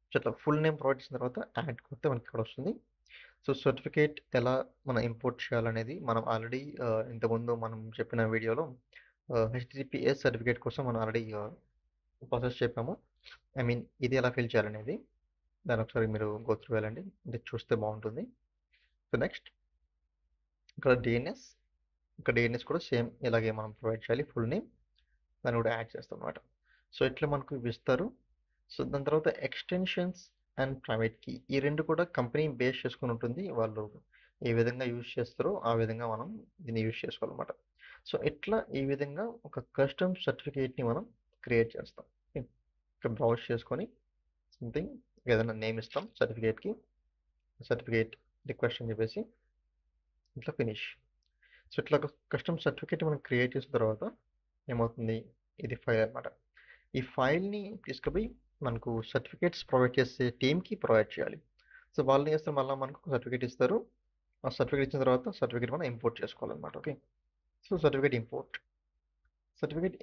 సో ఇట్లా ఫుల్ నేమ్ ప్రొవైడ్ చేసిన తర్వాత యాడ్ కొడితే మనకి ఇక్కడ వస్తుంది. సో సర్టిఫికేట్ ఎలా మనం ఇంపోర్ట్ చేయాలనేది మనం ఆల్రెడీ ఇంతకుముందు మనం చెప్పిన వీడియోలో HTTPS సర్టిఫికేట్ కోసం మనం ఆల్రెడీ ప్రాసెస్ చెప్పాము. ఐ మీన్ ఇది ఎలా ఫిల్ చేయాలనేది దాన్ని ఒకసారి మీరు గో త్రూ వెళ్ళండి, ఇది చూస్తే బాగుంటుంది. సో నెక్స్ట్ ఇక్కడ డిఎన్ఎస్ కూడా సేమ్ ఇలాగే మనం ప్రొవైడ్ చేయాలి, ఫుల్ నేమ్ దాన్ని కూడా యాడ్ చేస్తాం అనమాట. సో ఇట్లా మనకు ఇవి ఇస్తారు. సో దాని తర్వాత ఎక్స్టెన్షన్స్ అండ్ ప్రైవేట్ కీ, ఈ రెండు కూడా కంపెనీ బేస్ చేసుకుని ఉంటుంది, వాళ్ళు ఏ విధంగా యూజ్ చేస్తారో ఆ విధంగా మనం దీన్ని యూజ్ చేసుకోవాలన్నమాట. సో ఇట్లా ఈ విధంగా ఒక కస్టమ్ సర్టిఫికేట్ని మనం క్రియేట్ చేస్తాం. ఇక్కడ బ్రౌజ్ చేసుకొని సంథింగ్ ఏదైనా నేమ్ ఇస్తాం సర్టిఫికేట్కి, సర్టిఫికేట్ రిక్వెస్ట్ అని చెప్పేసి ఇట్లా ఫినిష్. సో ఇట్లా కస్టమ్ సర్టిఫికేట్ మనం క్రియేట్ చేసిన తర్వాత ఏమవుతుంది? ఇది ఫైల్ అనమాట. ఈ ఫైల్ని తీసుకుపోయి మనకు సర్టిఫికేట్స్ ప్రొవైడ్ చేసే టీమ్కి ప్రొవైడ్ చేయాలి. సో వాళ్ళు ఏం చేస్తారు? మళ్ళీ మనకు సర్టిఫికేట్ ఇస్తారు, ఆ సర్టిఫికేట్ ఇచ్చిన తర్వాత సర్టిఫికేట్ మనం ఇంపోర్ట్ చేసుకోవాలన్నమాట. ఓకే, సో సర్టిఫికేట్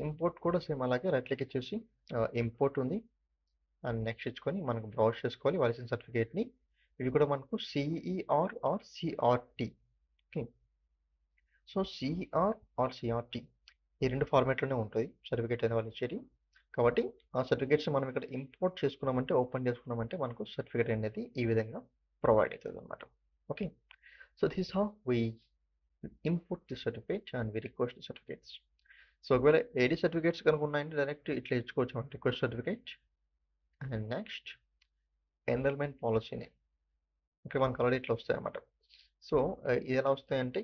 ఇంపోర్ట్ కూడా సేమ్ అలాగే రైట్ క్లిక్ ఇచ్చేసి ఇంపోర్ట్ ఉంది అండ్ నెక్స్ట్ ఇచ్చుకొని మనకు బ్రౌజ్ చేసుకోవాలి వాళ్ళు ఇచ్చిన సర్టిఫికేట్ని. ఇవి కూడా మనకు CER or CRT. Okay, so CER or CRT ఈ రెండు ఫార్మాట్లోనే ఉంటుంది సర్టిఫికేట్ అనేది వాళ్ళు ఇచ్చేది. కాబట్టి ఆ సర్టిఫికేట్స్ మనం ఇక్కడ ఇంపోర్ట్ చేసుకున్నామంటే, ఓపెన్ చేసుకున్నామంటే మనకు సర్టిఫికేట్ అనేది ఈ విధంగా ప్రొవైడ్ అవుతుందన్నమాట. Okay. So this how we import the certificate and we request the certificates. So ఒకవేళ ఏడీ సర్టిఫికేట్స్ కనుక ఉన్నాయంటే డైరెక్ట్ ఇట్లా ఇచ్చుకోవచ్చు మనం, request certificate and next enrollment పాలసీని ఇక్కడ మనకు ఆల్రెడీ ఇట్లా వస్తాయన్నమాట. సో ఇది ఎలా వస్తాయంటే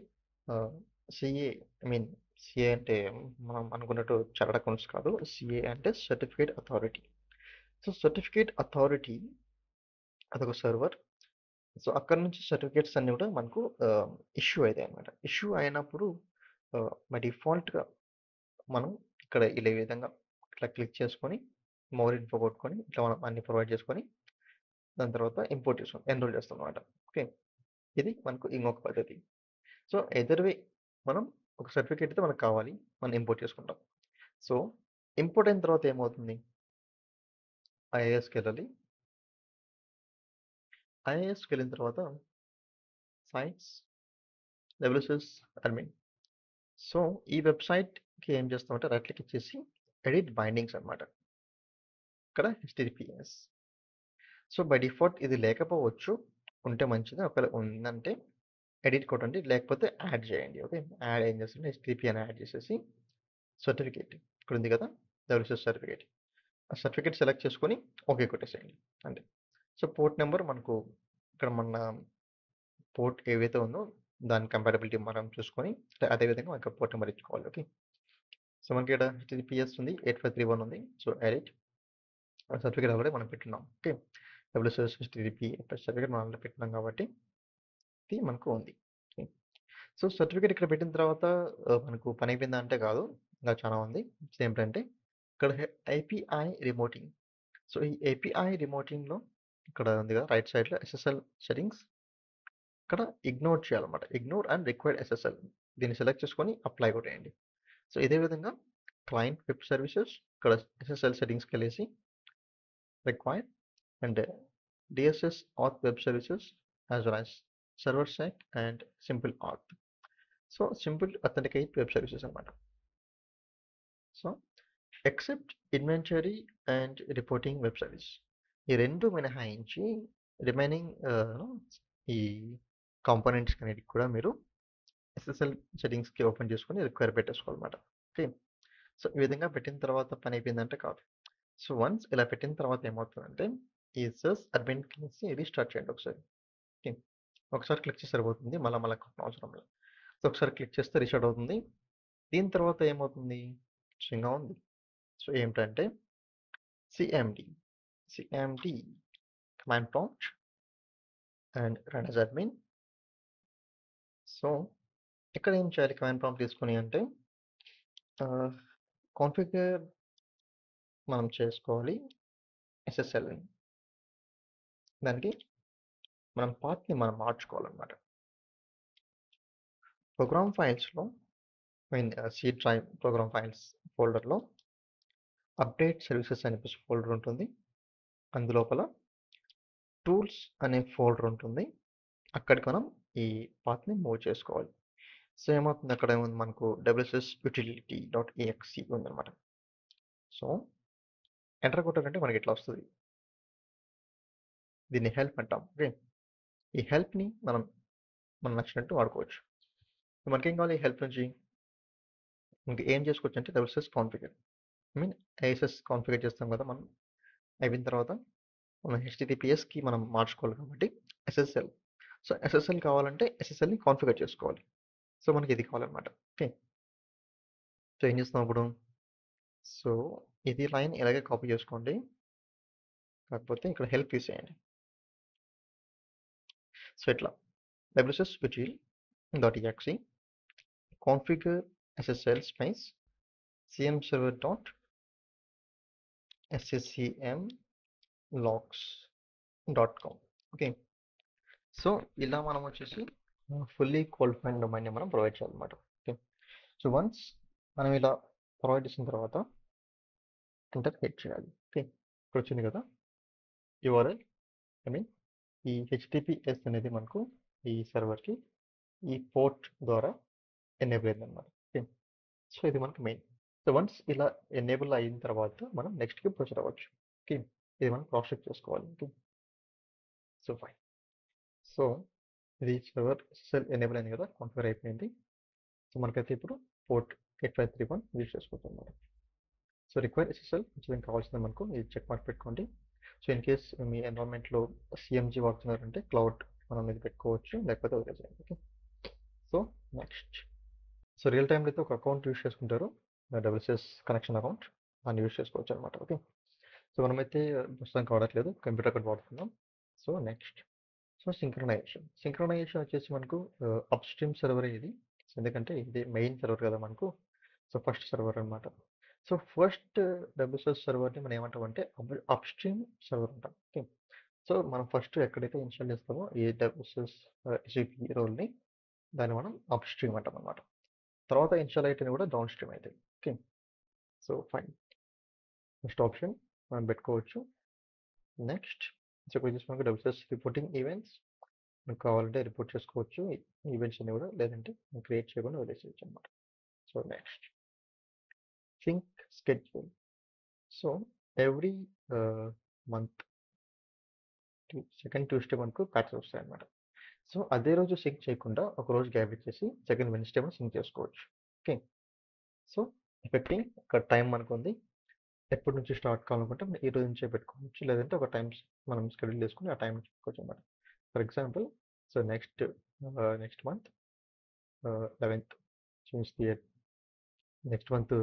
సిఏ, ఐ మీన్ సిఏ అంటే మనం అనుకున్నట్టు చార్టర్డ్ అకౌంట్స్ కాదు, సిఏ అంటే certificate authority. So certificate authority అదొక సర్వర్. సో అక్కడ నుంచి సర్టిఫికేట్స్ అన్నీ కూడా మనకు ఇష్యూ అవుతాయి అన్నమాట. ఇష్యూ అయినప్పుడు బై డిఫాల్ట్గా మనం ఇక్కడ ఇలా ఈ విధంగా ఇట్లా క్లిక్ చేసుకొని మోర్ ఇన్ఫో కొట్టుకొని ఇట్లా మనం అన్ని ప్రొవైడ్ చేసుకొని దాని తర్వాత ఇంపోర్ట్ చేస్తాం, ఎన్రోల్ చేస్తాం అనమాట. ఓకే. ఇది మనకు ఇంకొక పద్ధతి. సో ఎదర్ వే మనం ఒక సర్టిఫికేట్ అయితే మనకు కావాలి, మనం ఇంపోర్ట్ చేసుకుంటాం. సో ఇంపోర్ట్ అయిన తర్వాత ఏమవుతుంది, ఐఏఎస్కి వెళ్ళాలి. ఐఏఎస్కి వెళ్ళిన తర్వాత సైట్స్ డబ్ల్యూసిఎస్ అడ్మిన్. సో ఈ వెబ్సైట్కి ఏం చేస్తామంటే రైట్ క్లిక్ ఇచ్చేసి ఎడిట్ బైండింగ్స్ అనమాట. ఇక్కడ HTTPS. సో బై డిఫాల్ట్ ఇది లేకపోవచ్చు, ఉంటే మంచిది. ఒకవేళ ఉందంటే ఎడిట్ కొట్టండి, లేకపోతే యాడ్ చేయండి. ఓకే. యాడ్ ఏం చేస్తుంది, HTTP అని యాడ్ చేసేసి సర్టిఫికేట్ ఇక్కడ ఉంది కదా, డబ్ల్యూసిఎస్ సర్టిఫికేట్. ఆ సర్టిఫికేట్ సెలెక్ట్ చేసుకొని ఓకే కొట్టేసేయండి అంతే. సో పోర్ట్ నెంబర్ మనకు ఇక్కడ మన పోర్ట్ ఏవైతే ఉందో దాని కంపాటబిలిటీ మనం చూసుకొని అదేవిధంగా మనకి పోర్ట్ నెంబర్ ఇచ్చుకోవాలి. ఓకే. సో మనకి ఇక్కడ HTTPS ఉంది, 8531 ఉంది. సో ఎడిట్ సర్టిఫికేట్ ఆల్రెడీ మనం పెట్టున్నాం. ఓకే. డబ్ల్యూసిఎస్ HTTP సర్టిఫికేట్ మనం ఆల్రెడీ పెట్టినాం కాబట్టి ఇది మనకు ఉంది. ఓకే. సో సర్టిఫికేట్ ఇక్కడ పెట్టిన తర్వాత మనకు పని అయిపోయిందా అంటే కాదు, ఇంకా చాలా ఉంది. ఏంటంటే ఇక్కడ API రిమోటింగ్. సో ఈ API రిమోటింగ్లో ఇక్కడ ఉంది కదా రైట్ సైడ్లో SSL సెట్టింగ్స్, ఇక్కడ ఇగ్నోర్ చేయాలన్నమాట. ఇగ్నోర్ అండ్ రిక్వైర్డ్ SSL దీన్ని సెలెక్ట్ చేసుకొని అప్లై కొట్టేయండి. సో ఇదే విధంగా క్లయింట్ వెబ్ సర్వీసెస్ ఇక్కడ SSL సెట్టింగ్స్కి వెళ్ళేసి required and DSS auth web services as well as server side and simple auth. So simple authenticate web services అనమాట. So except inventory and reporting web service, ఈ రెండు మినహాయించి రిమైనింగ్ ఈ కాంపోనెంట్స్ అన్నిటికి కూడా మీరు SSL సెట్టింగ్స్కి ఓపెన్ చేసుకొని రిక్వైర్ పెట్టేసుకోవాలన్నమాట. ఓకే. సో ఈ విధంగా పెట్టిన తర్వాత పని అయిపోయిందంటే కాదు. సో వన్స్ ఇలా పెట్టిన తర్వాత ఏమవుతుందంటే ఈ సెర్చ్ అడ్మిన్ కలిసి రీస్టార్ట్ చేయండి ఒకసారి. ఓకే. ఒకసారి క్లిక్ చేసి సరిపోతుంది, మళ్ళీ అవసరం లేదు. సో ఒకసారి క్లిక్ చేస్తే రీస్టార్ట్ అవుతుంది. దీని తర్వాత ఏమవుతుంది, చిన్నగా ఉంది. సో ఏమిటంటే CMD command prompt and run as admin. So ఇక్కడ ఏం చేయాలి కమాండ్ ప్రాంప్ట్ తీసుకొని అంటే కాన్ఫిగర్ మనం చేసుకోవాలి SSLని. దానికి మనం పాత్ని మనం మార్చుకోవాలన్నమాట. ప్రోగ్రామ్ ఫైల్స్లో C డ్రైవ్ ప్రోగ్రామ్ ఫైల్స్ ఫోల్డర్లో అప్డేట్ సర్వీసెస్ అనే ఫోల్డర్ ఉంటుంది. అందులోపల టూల్స్ అనే ఫోల్డర్ ఉంటుంది. అక్కడికి మనం ఈ పాత్ని మూవ్ చేసుకోవాలి. సో ఏమవుతుంది, అక్కడ ఏముంది మనకు wsutility.exe ఉందన్నమాట. సో ఎంటర్ కొట్టాలంటే మనకి ఇట్లా వస్తుంది. దీన్ని హెల్ప్ అంటాం. ఓకే. ఈ హెల్ప్ని మనం నచ్చినట్టు వాడుకోవచ్చు. మనకేం కావాలి ఈ హెల్ప్ నుంచి, మనకి ఏం చేసుకోవచ్చు అంటే WSS configure, I mean ISS configure చేస్తాం కదా మనం. అయిపోయిన తర్వాత మనం HTTPSకి మనం మార్చుకోవాలి కాబట్టి SSL. సో SSL కావాలంటే SSLని కాన్ఫిగర్ చేసుకోవాలి. సో మనకి ఇది కావాలన్నమాట. ఓకే. సో ఏం చేస్తాం ఇప్పుడు, సో ఇది లైన్ ఇలాగే కాపీ చేసుకోండి, కాకపోతే ఇక్కడ హెల్ప్ తీసేయండి. సో ఇట్లా wsutil.exe configure SSL space cmserver.sccmlogs.com. Okay. So ఇలా మనం వచ్చేసి ఫుల్లీ క్వాలిఫైడ్ డొమైన్ని మనం ప్రొవైడ్ చేయాలన్నమాట. ఓకే. సో వన్స్ మనం ఇలా ప్రొవైడ్ చేసిన తర్వాత ఎంటర్ హిట్ చేయాలి. ఓకే. ఇక్కడ వచ్చింది కదా URL, ఐ మీన్ ఈ HTTPS అనేది మనకు ఈ సర్వర్కి ఈ పోర్ట్ ద్వారా ఎనేబుల్ అయిందన్నమాట. ఓకే. సో ఇది మనకు మెయిన్. సో వన్స్ ఇలా ఎనేబుల్ అయిన తర్వాత మనం నెక్స్ట్కి ప్రొసీడ్ అవ్వచ్చు. ఓకే, ఇది మనం క్రాస్ చెక్ చేసుకోవాలి. Okay, so fine. సో ఇది సర్వర్ SSL ఎనేబుల్ అయింది కదా, కాన్ఫిగర్ అయిపోయింది. సో మనకైతే ఇప్పుడు పోర్ట్ 8531 యూజ్ చేసుకుంటున్నాం. సో రిక్వైర్ SSL కొంచెం కావాల్సింది మనకు ఇది చెక్ మార్క్ పెట్టుకోండి. సో ఇన్ కేస్ మీ ఎన్విరాన్మెంట్లో CMG వాడుతున్నారంటే క్లౌడ్ మనం ఇది పెట్టుకోవచ్చు, లేకపోతే వదిలేసేయండి. Okay, so next. So real టైంలో అయితే ఒక అకౌంట్ యూజ్ చేసుకుంటారు, WSS కనెక్షన్ అకౌంట్, దాన్ని యూజ్ చేసుకోవచ్చు అనమాట. ఓకే, సో మనమైతే ప్రస్తుతానికి వాడట్లేదు, కంప్యూటర్ అకౌంట్ వాడుతున్నాం. So next. సో సింక్రనైజేషన్ వచ్చేసి మనకు అప్ స్ట్రీమ్ సర్వర్ ఇది. ఎందుకంటే ఇది మెయిన్ సర్వర్ కదా మనకు. సో ఫస్ట్ సర్వర్ అనమాట. సో ఫస్ట్ WSS సర్వర్ని మనం ఏమంటామంటే అప్ స్ట్రీమ్ సర్వర్ అంటాం. ఓకే, సో మనం ఫస్ట్ ఎక్కడైతే ఇన్స్టాల్ చేస్తామో ఈ WSS SCP రోల్ని, దాన్ని మనం అప్ స్ట్రీమ్ అంటాం అనమాట. తర్వాత ఇన్స్టాల్ అయితే కూడా డౌన్ స్ట్రీమ్ అవుతుంది. Okay, so fine. First option మనం పెట్టుకోవచ్చు. నెక్స్ట్. సో ఇక్కడ వచ్చేసి మనకు WSS రిపోర్టింగ్ ఈవెంట్స్, మీకు కావాలంటే రిపోర్ట్ చేసుకోవచ్చు ఈవెంట్స్ అన్ని కూడా, లేదంటే క్రియేట్ చేయకుండా వదిలేసేయచ్చు అనమాట. So next. Sync schedule. So every month second Tuesday మనకు ప్యాచెస్ వస్తాయి అనమాట. సో అదే రోజు సింక్ చేయకుండా ఒక రోజు గ్యాప్ ఇచ్చేసి సెకండ్ వెన్స్డే మనం సింక్ చేసుకోవచ్చు. ఓకే, సో ఎఫెక్టింగ్ ఒక టైం మనకు ఉంది. ఎప్పటి నుంచి స్టార్ట్ కావాలనుకుంటే మనం ఈ రోజు నుంచే పెట్టుకోవచ్చు, లేదంటే ఒక టైం మనం షెడ్యూల్ చేసుకుని ఆ టైం నుంచి పెట్టుకోవచ్చు అనమాట. For example, so next month 11th choose the next month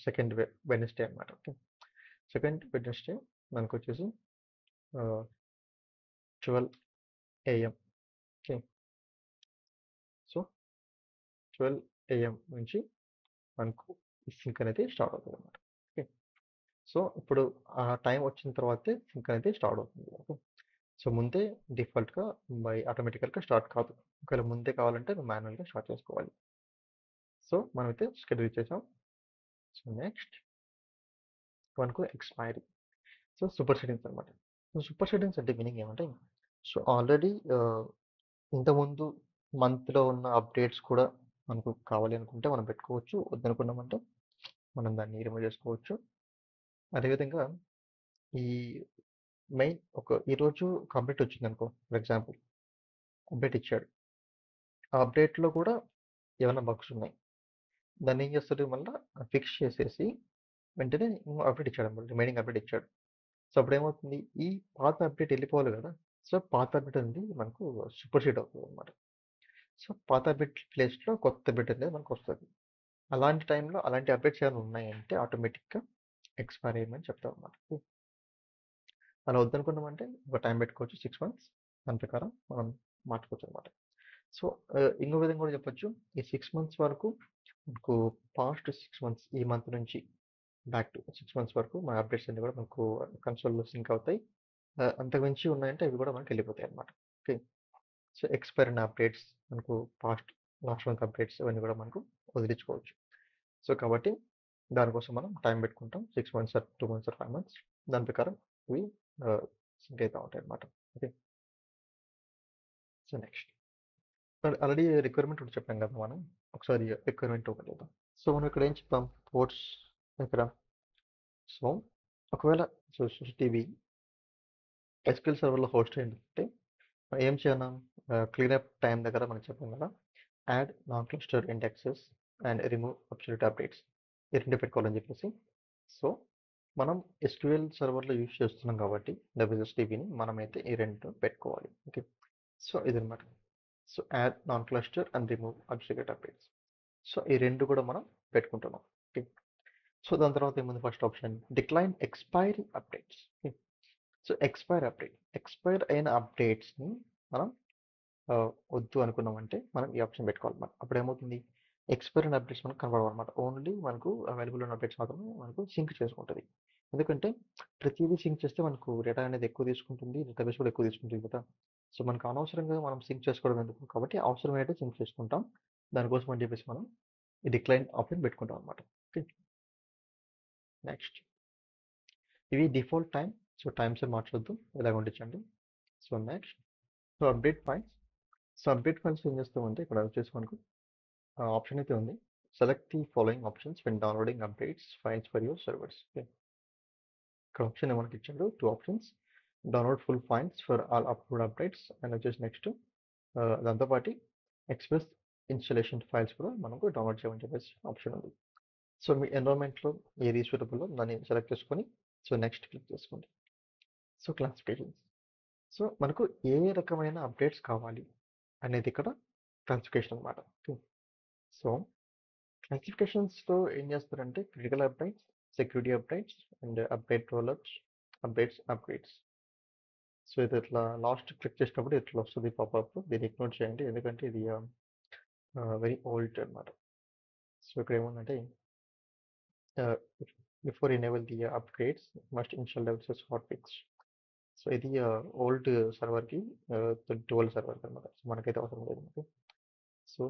second Wednesday అనమాట. ఓకే, సెకండ్ వెడ్నెస్డే మనకు వచ్చేసి 12 AM. ఓకే, సో 12 AM నుంచి మనకు ఈ సింక్ అనేది స్టార్ట్ అవుతుంది అనమాట. ఓకే, సో ఇప్పుడు ఆ టైం వచ్చిన తర్వాతే సింక్ అనేది స్టార్ట్ అవుతుంది. ఓకే, సో ముందే డిఫాల్ట్గా ఆటోమేటికల్గా స్టార్ట్ కాదు. ఒకవేళ ముందే కావాలంటే నువ్వు మాన్యువల్గా స్టార్ట్ చేసుకోవాలి. సో మనమైతే షెడ్యూల్ చేసాం. సో నెక్స్ట్ మనకు ఎక్స్పైరీ. సో సూపర్ సెట్టింగ్స్ అనమాట. సో సూపర్ సెట్టింగ్స్ అంటే మీనింగ్ ఏమంటే, సో ఆల్రెడీ ఇంతకుముందు మంత్లో ఉన్న అప్డేట్స్ కూడా మనకు కావాలి అనుకుంటే మనం పెట్టుకోవచ్చు, వద్దనుకున్నామంటే మనం దాన్ని రిమూవ్ చేసుకోవచ్చు. అదేవిధంగా ఈ మెయిన్ ఈరోజు ఒక అప్డేట్ వచ్చింది అనుకో, ఫర్ ఎగ్జాంపుల్ అప్డేట్ ఇచ్చాడు, ఆ అప్డేట్లో కూడా ఏమైనా బగ్స్ ఉన్నాయి, దాన్ని ఏం చేస్తాడు మళ్ళీ ఫిక్స్ చేసేసి వెంటనే అప్డేట్ ఇచ్చాడు అనమాట, రిమైనింగ్ అప్డేట్ ఇచ్చాడు. సో అప్పుడు ఏమవుతుంది, ఈ పాత అప్డేట్ వెళ్ళిపోవాలి కదా. సో పాత అప్డేట్ అనేది మనకు సూపర్ షీట్ అవుతుంది అనమాట. సో పాత అప్డేట్ ప్లేస్లో కొత్త అప్డేట్ అనేది మనకు వస్తుంది. అలాంటి టైంలో అలాంటి అప్డేట్స్ ఏమైనా ఉన్నాయంటే ఆటోమేటిక్గా ఎక్స్పైర్ అయ్యమని చెప్తాం అనమాట. అలా వద్దనుకున్నామంటే ఒక టైం పెట్టుకోవచ్చు 6 months, దాని ప్రకారం మనం మార్చుకోవచ్చు అనమాట. సో ఇంకో విధంగా కూడా చెప్పొచ్చు, ఈ 6 months వరకు మనకు పాస్ట్ 6 months, ఈ మంత్ నుంచి బ్యాక్ టు 6 months వరకు మన అప్డేట్స్ అన్ని కూడా మనకు కన్సోల్లో సింక్ అవుతాయి. అంతకుమించి ఉన్నాయంటే అవి కూడా మనకి వెళ్ళిపోతాయి అనమాట. ఓకే, సో ఎక్స్పైర్ అయిన అప్డేట్స్ మనకు లాస్ట్ మంత్ అప్డేట్స్ ఇవన్నీ కూడా మనకు వదిలించుకోవచ్చు. సో కాబట్టి దానికోసం మనం టైం పెట్టుకుంటాం, 6 months or 2 months or 5 months. దాని ప్రకారం ఇవి సింక్ అవుతూ ఉంటాయి అనమాట. Okay, so next. Already requirement ఒకటి చెప్పాం కదా మనం, ఒకసారి రిక్వైర్మెంట్ ఒకటి చూద్దాం. సో మనం ఇక్కడ ఏం చెప్పాం, పోర్ట్స్ దగ్గర. సో ఒకవేళ టీవీ SQL సర్వర్లో హోస్ట్ ఏంటంటే ఏం చేయను, క్లీనప్ టైం దగ్గర మనం చెప్పాం కదా, add non cluster indexes and remove absolute updates, ఈ రెండు పెట్టుకోవాలని చెప్పేసి. సో మనం SQL సర్వర్లో యూజ్ చేస్తున్నాం కాబట్టి WSS టీవీని మనమైతే ఈ రెండు పెట్టుకోవాలి. ఓకే, సో ఇదనమాట. So add non cluster and remove absolute updates. So ఈ రెండు కూడా మనం పెట్టుకుంటున్నాం. ఓకే, సో దాని తర్వాత ఏముంది, first option decline expiry updates. So expire అయిన అప్డేట్స్ని మనం వద్దు అనుకున్నామంటే మనం ఈ ఆప్షన్ పెట్టుకోవాలన్నమాట. అప్పుడు ఏమవుతుంది, ఎక్స్పైర్ అయిన అప్డేట్స్ మనకు కనబడవన్నమాట. ఓన్లీ మనకు అవైలబుల్ ఉన్న అప్డేట్స్ మాత్రమే మనకు సింక్ చేసుకుంటుంది. ఎందుకంటే ప్రతిదీ సింక్ చేస్తే మనకు డేటా అనేది ఎక్కువ తీసుకుంటుంది, డేటాబేస్ కూడా ఎక్కువ తీసుకుంటుంది కదా. సో మనకు అనవసరంగా మనం సింక్ చేసుకోవడం ఎందుకు, కాబట్టి అవసరమైతే సింక్ చేసుకుంటాం. దానికోసం అని చెప్పేసి మనం ఈ డిక్లైన్ ఆప్షన్ పెట్టుకుంటాం అనమాట. Okay, next. ఇవి డిఫాల్ట్ టైం. సో టైమ్స్ మార్చొద్దు, ఇలాగ ఉండించండి. So next. So update files. So update files ఏం చేస్తామంటే ఇక్కడ వచ్చేసి మనకు ఆప్షన్ అయితే ఉంది, select the following options when downloading updates files for your servers. Okay. ఇక్కడ ఆప్షన్ మనకి ఇచ్చాడు 2 options, download full files for all upload updates and వచ్చేసి నెక్స్ట్ దాంతోపాటు ఎక్స్ప్రెస్ ఇన్స్టాలేషన్ ఫైల్స్ కూడా మనకు డౌన్లోడ్ చేయమని చెప్పేసి ఆప్షన్ ఉంది. సో మీ ఎన్విరాన్మెంట్లో ఏది సూటబుల్లో దాన్ని సెలెక్ట్ చేసుకొని సో నెక్స్ట్ క్లిక్ చేసుకోండి. సో క్లాసిఫికేషన్స్, సో మనకు ఏ రకమైన అప్డేట్స్ కావాలి అనేది ఇక్కడ క్లాసిఫికేషన్ అనమాట. సో క్లాసిఫికేషన్స్లో ఏం చేస్తారంటే critical updates, security updates and update rollers, updates. So ఇది ఇట్లా లాస్ట్ క్లిక్ చేసినప్పుడు ఇట్లా వస్తుంది పాపప్, దీన్ని ఇగ్నోర్ చేయండి ఎందుకంటే ఇది వెరీ ఓల్డ్ అనమాట. సో ఇక్కడ ఏముందంటే before enable the upgrades must install develops hotfix. So ఇది ఓల్డ్ సర్వర్కి 12 సర్వర్ అనమాట. సో మనకైతే అవసరం లేదు మనకి. సో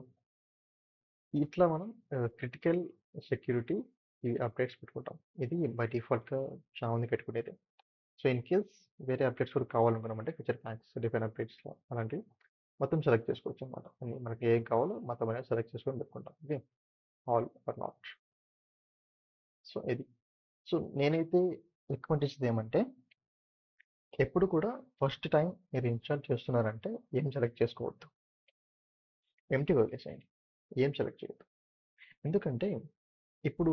ఇట్లా మనం క్రిటికల్ సెక్యూరిటీ ఈ అప్డేట్స్ పెట్టుకుంటాం. ఇది బై డిఫాల్ట్గా చాలా మంది పెట్టుకునేది. సో ఇన్ కేస్ వేరే అప్డేట్స్ కూడా కావాలనుకున్నామంటే ఫీచర్ ప్యాక్స్, డిఫైన్ అప్డేట్స్లో అలాంటివి మొత్తం సెలెక్ట్ చేసుకోవచ్చు అనమాట. మనకి ఏం కావాలో మొత్తం అనేది సెలెక్ట్ చేసుకొని పెట్టుకుంటాం. Okay, all or not. So ఇది. సో నేనైతే రికమెండ్ చేసేది ఏమంటే ఎప్పుడు కూడా ఫస్ట్ టైం మీరు ఇన్స్టాల్ చేస్తున్నారంటే ఏం సెలెక్ట్ చేసుకోవద్దు, ఎంటీ వదిలేసేయండి, ఏం సెలెక్ట్ చేయొద్దు. ఎందుకంటే ఇప్పుడు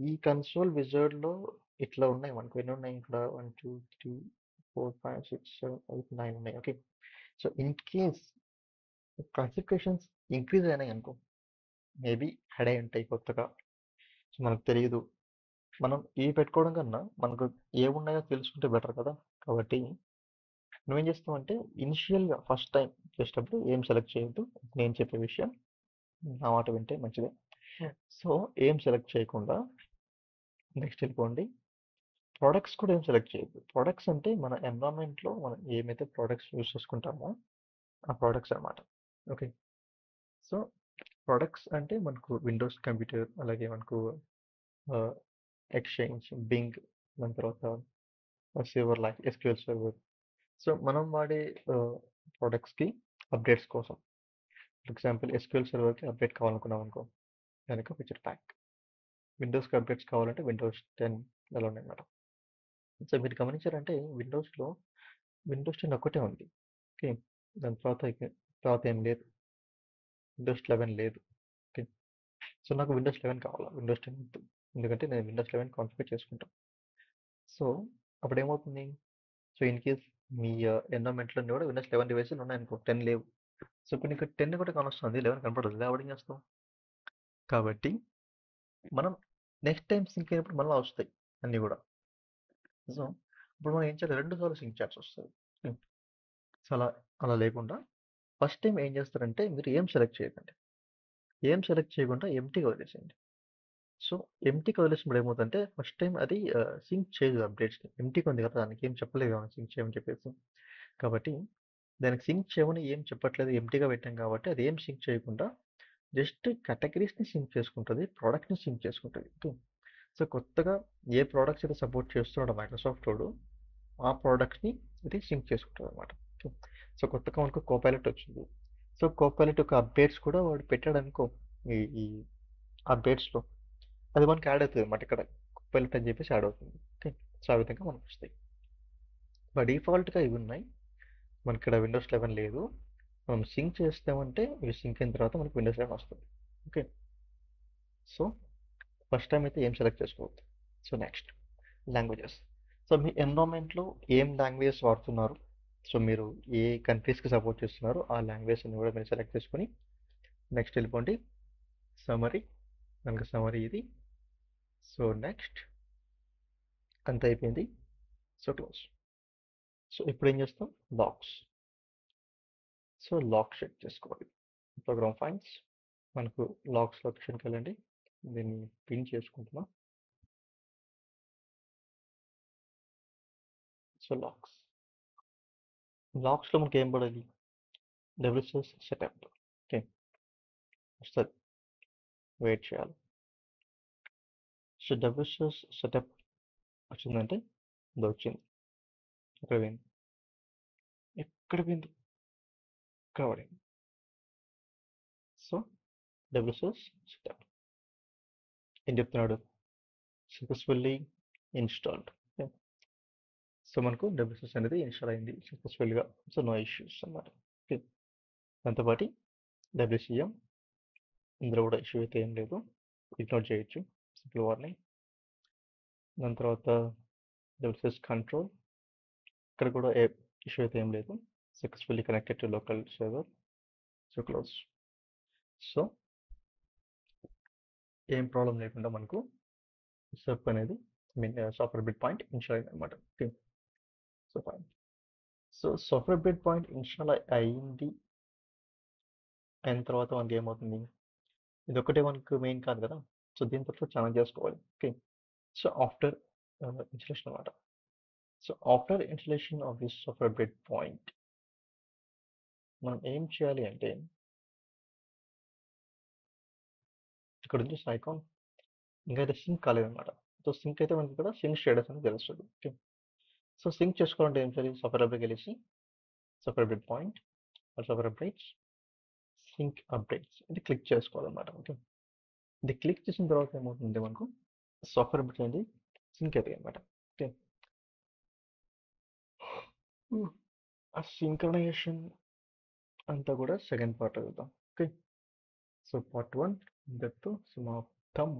ఈ కన్సోల్ విజర్డ్లో ఇట్లా ఉన్నాయి మనకు, ఎన్ని ఉన్నాయి ఇక్కడ 1 2 3 4 5 6 7 8 9 ఉన్నాయి. Okay, so in case classifications increase అయినాయి అనుకో, మేబీ హెడ్ అయి ఉంటాయి కొత్తగా, సో మనకు తెలియదు. మనం ఇవి పెట్టుకోవడం కన్నా మనకు ఏమున్నాయో తెలుసుకుంటే బెటర్ కదా. కాబట్టి నువ్వేం చేస్తావంటే ఇనిషియల్గా ఫస్ట్ టైం చేసేటప్పుడు ఏం సెలెక్ట్ చేయొద్దు, నేను చెప్పే విషయం నా మాట వింటే మంచిదే. సో ఏం సెలెక్ట్ చేయకుండా నెక్స్ట్ వెళ్ళిపోండి. ప్రోడక్ట్స్ కూడా ఏం సెలెక్ట్ చేయొద్దు. ప్రోడక్ట్స్ అంటే మన ఎన్విరాన్మెంట్లో మనం ఏమైతే ప్రోడక్ట్స్ యూస్ చేసుకుంటామో ఆ ప్రోడక్ట్స్ అనమాట. ఓకే, సో ప్రోడక్ట్స్ అంటే మనకు విండోస్ కంప్యూటర్, అలాగే మనకు ఎక్స్చేంజ్, బింగ్, దాని తర్వాత server like SQL server. So మనం వాడే ప్రోడక్ట్స్కి అప్డేట్స్ కోసం, ఫర్ ఎగ్జాంపుల్ ఎస్క్యూఎల్ సర్వర్కి అప్డేట్ కావాలనుకున్నాం అనుకో, దానికి ఫీచర్ ప్యాక్. విండోస్కి అప్డేట్స్ కావాలంటే విండోస్ 10 అలా ఉన్నాయన్నమాట. సో మీరు గమనించారంటే విండోస్ 10 ఒక్కటే ఉంది. ఓకే, దాని తర్వాత ఏం లేదు, విండోస్ 11 లేదు. ఓకే, సో నాకు విండోస్ 11 కావాలా, విండోస్ 10 వద్దు, ఎందుకంటే నేను విండోస్ 11 కాన్ఫిగర్ చేసుకుంటాను. సో అప్పుడు ఏమవుతుంది, సో ఇన్ కేస్ మీ ఎన్విరాన్మెంట్లో కూడా విండోస్ 11 డివైస్లు ఉన్నాయనుకో, 10 లేవు. సో ఇప్పుడు నీకు 10 కూడా కానొస్తుంది, 11 కనపడదు, అప్పుడు ఏం చేస్తాం. కాబట్టి మనం నెక్స్ట్ టైం సింక్ అయినప్పుడు మళ్ళీ వస్తాయి అన్నీ కూడా. సో ఇప్పుడు మనం ఏం చేయాలి, 2 సార్లు సింక్ చేయాల్సి వస్తుంది. సో అలా లేకుండా ఫస్ట్ టైం ఏం చేస్తారంటే మీరు ఏం సెలెక్ట్ చేయకండి, ఏం సెలెక్ట్ చేయకుండా ఎంటీగా వదిలేసేయండి. సో ఎంటీకి వదిలేసినప్పుడు ఏమవుతుందంటే ఫస్ట్ టైం అది సింక్ చేయదు అప్డేట్స్ని. ఎంటీకి ఉంది కదా, దానికి ఏం చెప్పలేదు కదా సింక్ చేయమని చెప్పేసి. కాబట్టి దానికి సింక్ చేయమని ఏం చెప్పట్లేదు, ఎంటీగా పెట్టాం కాబట్టి అది ఏం సింక్ చేయకుండా జస్ట్ కేటగిరీస్ని సింక్ చేసుకుంటుంది, ప్రోడక్ట్ని సింక్ చేసుకుంటుంది. ఓకే, సో కొత్తగా ఏ ప్రోడక్ట్స్ అయితే సపోర్ట్ చేస్తున్నాడో మైక్రోసాఫ్ట్ వాడు ఆ ప్రోడక్ట్ని ఇది సింక్ చేసుకుంటుంది అనమాట. సో కొత్తగా మనకు కోపైలట్ వచ్చింది. సో కోపైలట్ యొక్క అప్డేట్స్ కూడా వాడు పెట్టాడు అనుకో, ఈ అప్డేట్స్లో అది మనకి యాడ్ అవుతుంది అన్నమాట. ఇక్కడ కోపైలట్ అని చెప్పేసి యాడ్ అవుతుంది. ఓకే, సో ఆ విధంగా మనకు వస్తాయి. బై డిఫాల్ట్గా ఇవి ఉన్నాయి మనకి, ఇక్కడ విండోస్ 11 లేదు. మనం సింక్ చేస్తామంటే ఇవి సింక్ అయిన తర్వాత మనకి విండోస్ 11 వస్తుంది. ఓకే, సో ఫస్ట్ టైం అయితే ఏం సెలెక్ట్ చేసుకోవద్దు. So next languages. సో మీ ఎన్విరాన్మెంట్లో ఏం లాంగ్వేజెస్ వాడుతున్నారు, సో మీరు ఏ కంట్రీస్కి సపోర్ట్ చేస్తున్నారు ఆ లాంగ్వేజ్ని కూడా మీరు సెలెక్ట్ చేసుకొని నెక్స్ట్ వెళ్ళిపోండి. సమరీ, మనకు సమరీ ఇది. సో నెక్స్ట్ అంత అయిపోయింది. So close. సో ఇప్పుడు ఏం చేస్తాం, లాక్స్. సో లాక్ సెట్ చేసుకోవాలి. ప్రోగ్రామ్ ఫైల్స్, మనకు లాక్స్ లొకేషన్కి వెళ్ళండి, దీన్ని పిన్ చేసుకుంటున్నాం. సో లాక్స్లో మనకి ఏం పడాలి, డబ్ల్యూసిఎస్ సెటప్. ఓకే, వస్తుంది, వెయిట్ చేయాలి. సో డబ్ల్యూసిఎస్ సెటప్ వచ్చిందంటే ఇది వచ్చింది. ఎక్కడ పోయింది, ఎక్కడ పోయింది, ఇక్కడ పడింది. So WCS setup. ఏం చెప్తున్నాడు? Successfully installed. ఓకే. సో, మనకు డబ్ల్యూసీఎస్ అనేది ఇన్‌స్టాల్ అయింది సక్సెస్‌ఫుల్‌గా. సో, నో ఇష్యూస్ అన్నమాట. ఓకే. దాంతో పాటు డబ్ల్యూసీఎం ఇందులో కూడా ఇష్యూ అయితే ఏం లేదు. ఇగ్నోర్ చేయొచ్చు. Simple warning. దాని తర్వాత డబ్ల్యూసీఎస్ కంట్రోల్. ఇక్కడ కూడా ఏ ఇష్యూ అయితే ఏం లేదు. Successfully connected to local server. So, close. So, ఏం ప్రాబ్లం లేకుండా మనకు సర్ప్ అనేది సాఫ్ట్వేర్ బిట్ పాయింట్ ఇన్‌స్టాల్ అయింది అనమాట. Okay. So, fine. So, software bit point install అయింది. అయిన తర్వాత మనకి ఏమవుతుంది? ఇదొక్కటే మనకు మెయిన్ కాదు కదా! సో, దీని తర్వాత చాలా చేసుకోవాలి. ఓకే. సో, ఆఫ్టర్ ఇన్‌స్టాలేషన్ అనమాట. So, after installation of this software bit point మనం ఏం చేయాలి అంటే ఇక్కడ నుంచి ఐకాన్ ఇంకా అయితే సింక్ కాలేదనమాట. సో, సింక్ అయితే మనకి ఇక్కడ సింక్ స్టేటస్ అని తెలుస్తుంది. ఓకే. సో, సింక్ చేసుకోవాలంటే ఏం చేయాలి? సాఫ్ట్వేర్ అప్డేట్‌కి వెళ్ళేసి software update point software updates sync updates ఇది క్లిక్ చేసుకోవాలన్నమాట. ఓకే. ఇది క్లిక్ చేసిన తర్వాత ఏమవుతుందంటే మనకు సాఫ్ట్వేర్ అప్డేట్ అనేది సింక్ అవుతాయి అనమాట. ఓకే. ఆ సింక్రనైజేషన్ అంతా కూడా సెకండ్ పార్ట్ చూద్దాం. ఓకే. సో, పార్ట్ 1 ఇంతటితో సమాప్తం.